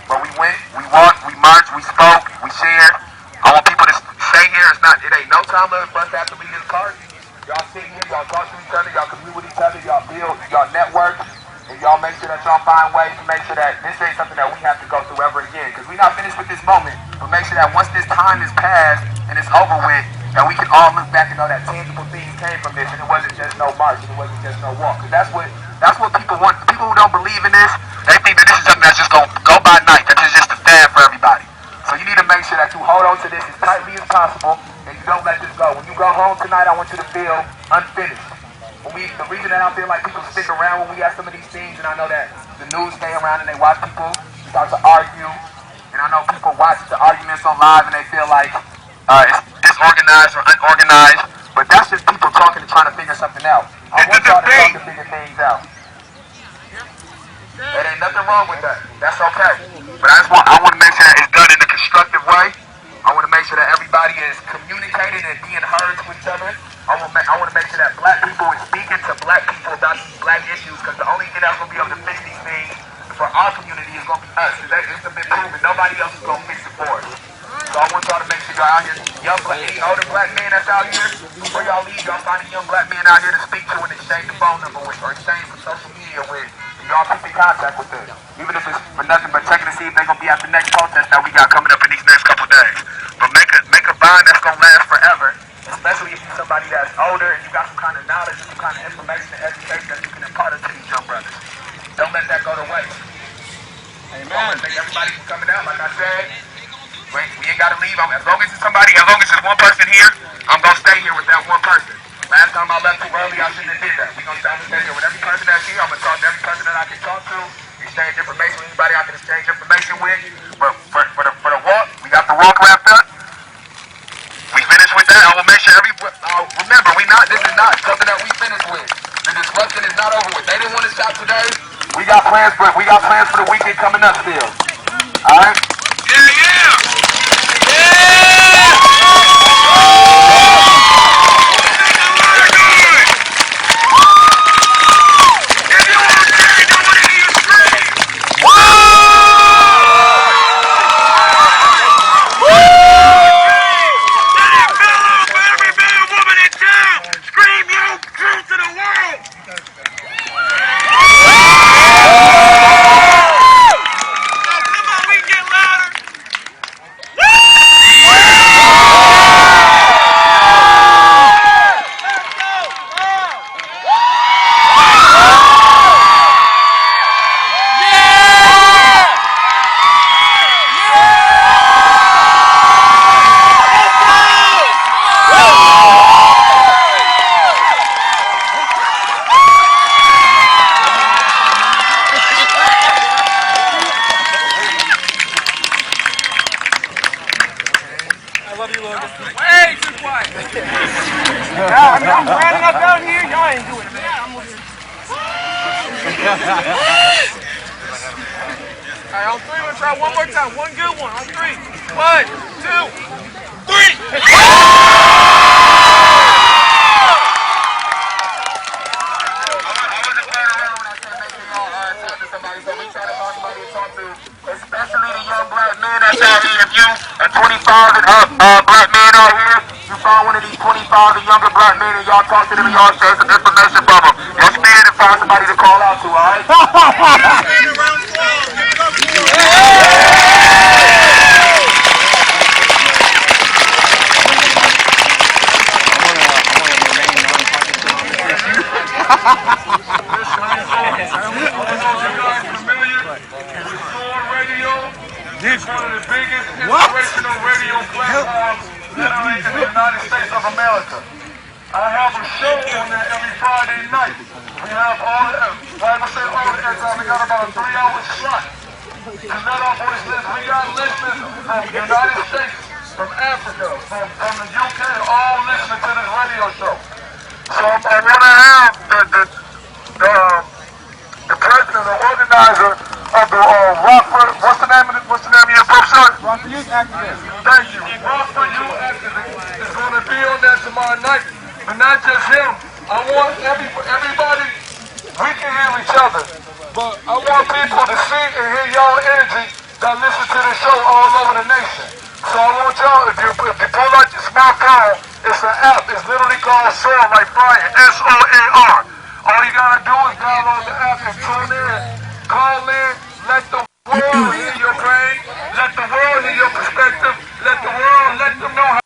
But we went, we walked, we marched, we spoke, we shared. I want people to stay here. It ain't no time limit for us to have to leave this park. Y'all sit here, y'all talk to each other, y'all commute with each other, y'all build, y'all network, and y'all make sure that y'all find ways to make sure that this ain't something that we have to go through ever again. Because we're not finished with this moment, but make sure that once this time is passed and it's over with, that we can all look back and know that tangible things came from this, and it wasn't just no march, and it wasn't just no walk. Because that's what people want. People who don't believe in this, they think that this is something that's just going to go by night, that this is just a fad for everybody. So you need to make sure that you hold on to this as tightly as possible, and you don't let this go. When you go home tonight, I want you to feel unfinished. The reason that I feel like people stick around when we have some of these things, and I know that the news stay around and they watch people start to argue, and I know people watch the arguments on live and they feel like it's disorganized or unorganized, but that's just people talking and trying to figure something out. I want y'all to talk to figure things out. There ain't nothing wrong with that. That's okay. But I want to make sure that it's done in a constructive way. I want to make sure that everybody is communicating and being heard to each other. I want to make sure that black people is speaking to black people about these black issues, because the only thing that's going to be able to fix these things for our community is going to be us. It's been proven. Nobody else is going to fix it for us. So I want y'all to make sure y'all out here, any older black man that's out here, before y'all leave, y'all find a young black man out here to speak to and exchange the phone number with, or exchange some social media with. Y'all keep in contact with them, even if it's for nothing but checking to see if they're going to be at the next protest that we got coming up in these next couple days. But make a bond that's going to last forever, especially if you're somebody that's older and you got some kind of knowledge and some kind of information and education that you can impart to these young brothers. Don't let that go to waste. Amen. So I want to thank everybody for coming out. Like I said, we ain't got to leave. As long as it's one person here, I'm going to stay here with that one person. Last time I left too early, I shouldn't have did that. We're going to stay here with every person that's here. I'm going to talk to every person that I can talk to, exchange information with anybody I can exchange information with. But for the walk, we got the walk wrapped up. We finished with that. I will make sure remember, this is not something that we finished with. The disruption is not over with. They didn't want to stop today. We got plans for the weekend coming up still. All right? Yeah! I'm running up down here. Y'all ain't doing it, man. Alright, on three, we'll try one more time. One good one. On three. 1, 2, 3. Especially the young black men that's out here. If you a 25 and up black man out here, you find one of these 25 and younger black men and y'all talk to them and y'all share some information from them. You'll stand and find somebody to call out to, alright? It's one of the biggest inspirational radio platforms that are in the United States of America. I have a show on that every Friday night. We have all the, like I said, all the exams. We got about a 3-hour slot to let our voice listen. We got listeners from the United States, from Africa, from the UK, all listening to this radio show. So I want to have the president, the organizer of the Rockford, what's the name of your group, sir? Rockford Youth Activist. Thank you. Rockford Youth Activist is going to be on that tomorrow night. But not just him. I want everybody, we can hear each other, but I want people to see and hear y'all energy that listen to the show all over the nation. So I want y'all, if you pull out your smartphone, it's an app. It's literally called Soar, like fire, S-O-A-R. All you gotta do is download the app and tune in, call in, let the world hear your pain, let the world hear your perspective, let the world, let them know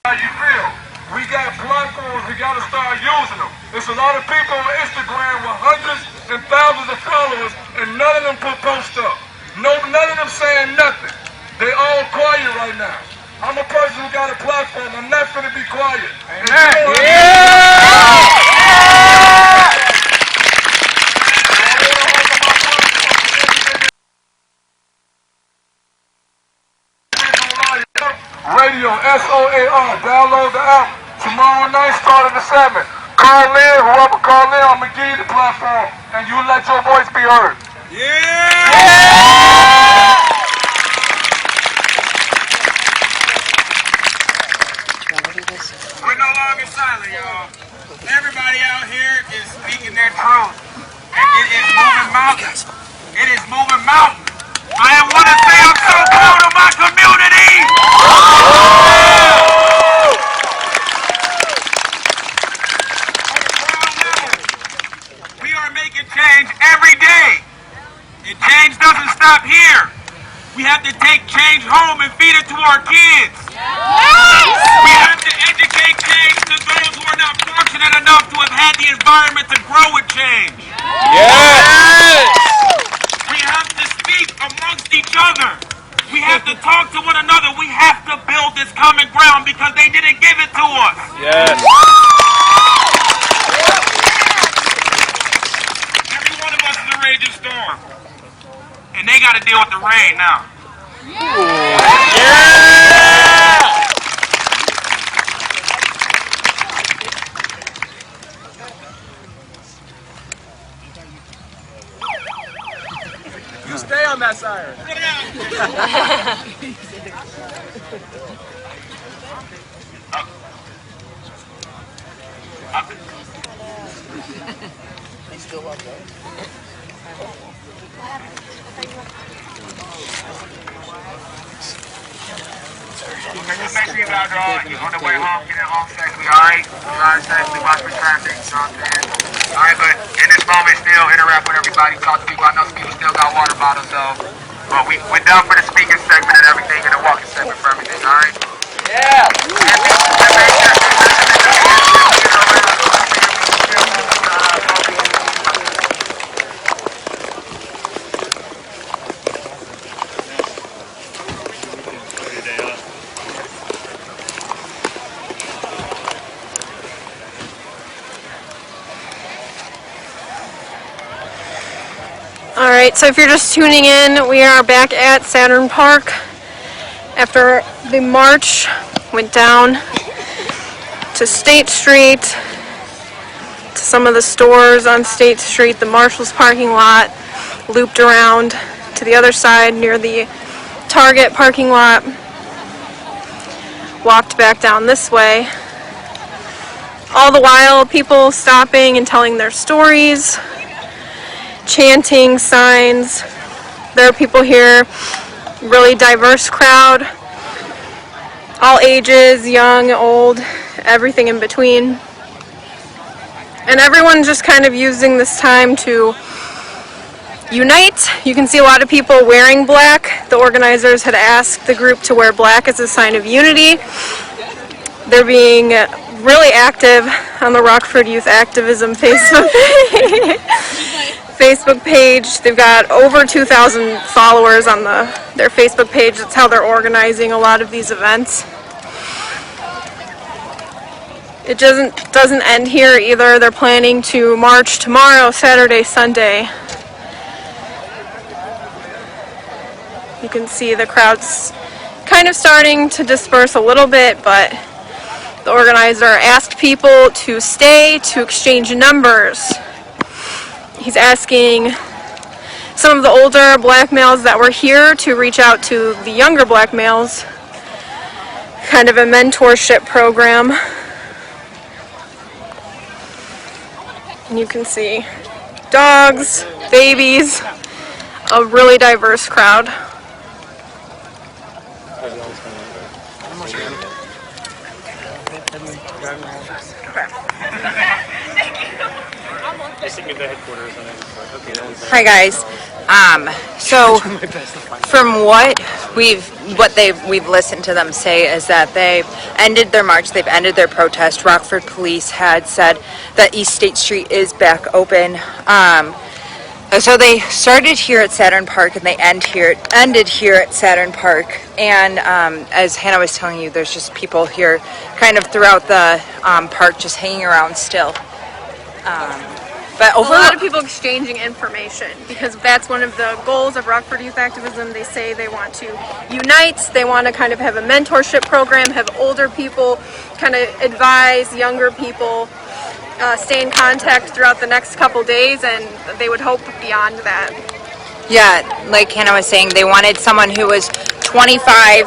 how you feel. We got platforms, we gotta start using them. There's a lot of people on Instagram with hundreds and thousands of followers, and none of them put posts up. No, none of them saying nothing. They all quiet right now. I'm a person who got a platform. I'm not gonna be quiet. Radio, S-O-A-R. Download the app. Tomorrow night, starting at 7. Call in, whoever call in, I'm gonna give you the platform, and you let your voice be heard. We're no longer silent, y'all. Everybody out here is speaking their truth. And it is moving mountains. It is moving mountains. I want to say I'm so proud of my community. We are making change every day. And change doesn't stop here. We have to take change home and feed it to our kids. We have to educate change to those who are not fortunate enough to have had the environment to grow with change. We have to speak amongst each other. We have to talk to one another. We have to build this common ground because they didn't give it to us. Every one of us is a raging storm. And they got to deal with the rain now. You stay on that siren. He's still up there. Make sure you guys are on the way home, get it home safely, alright? Drive safely, watch for traffic, you know what I'm saying? Alright, but in this moment, still interact with everybody, talk to people. I know some people still got water bottles, so. But we're done for the speaking segment and everything, and the walking segment for everything, alright? Alright, so if you're just tuning in, we are back at Saturn Park after the march went down to State Street, to some of the stores on State Street, the Marshall's parking lot, looped around to the other side near the Target parking lot, walked back down this way. All the while, people stopping and telling their stories, chanting signs. There are people here, really diverse crowd, all ages, young, old, everything in between. And everyone's just kind of using this time to unite. You can see a lot of people wearing black. The organizers had asked the group to wear black as a sign of unity. They're being really active on the Rockford Youth Activism Facebook page. They've got over 2,000 followers on their Facebook page. That's how they're organizing a lot of these events. It doesn't end here either. They're planning to march tomorrow, Saturday, Sunday. You can see the crowd's kind of starting to disperse a little bit, but the organizer asked people to stay to exchange numbers. He's asking some of the older black males that were here to reach out to the younger black males. Kind of a mentorship program. And you can see dogs, babies, a really diverse crowd. Hi guys. So from what we've listened to them say is that they've ended their march, they've ended their protest. Rockford police had said that East State Street is back open. So they started here at Saturn Park and they ended here at Saturn Park. And as Hannah was telling you, there's just people here kind of throughout the park just hanging around still. But a lot of people exchanging information because that's one of the goals of Rockford Youth Activism. They say they want to unite, they want to kind of have a mentorship program, have older people kind of advise younger people, stay in contact throughout the next couple days, and they would hope beyond that. Yeah, like Hannah was saying, they wanted someone who was 25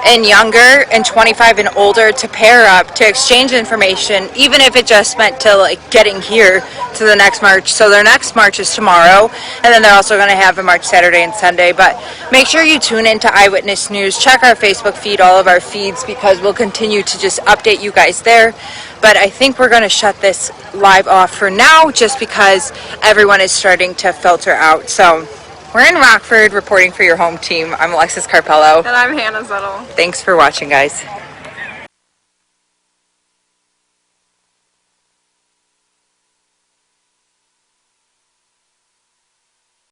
and younger and 25 and older to pair up to exchange information, even if it just meant to like getting here to the next march. So their next march is tomorrow, and then they're also going to have a march Saturday and Sunday. But make sure you tune into Eyewitness News, check our Facebook feed, all of our feeds, because we'll continue to just update you guys there. But I think we're going to shut this live off for now just because everyone is starting to filter out. So we're in Rockford reporting for your home team. I'm Alexis Carpello. And I'm Hannah Zettel. Thanks for watching, guys.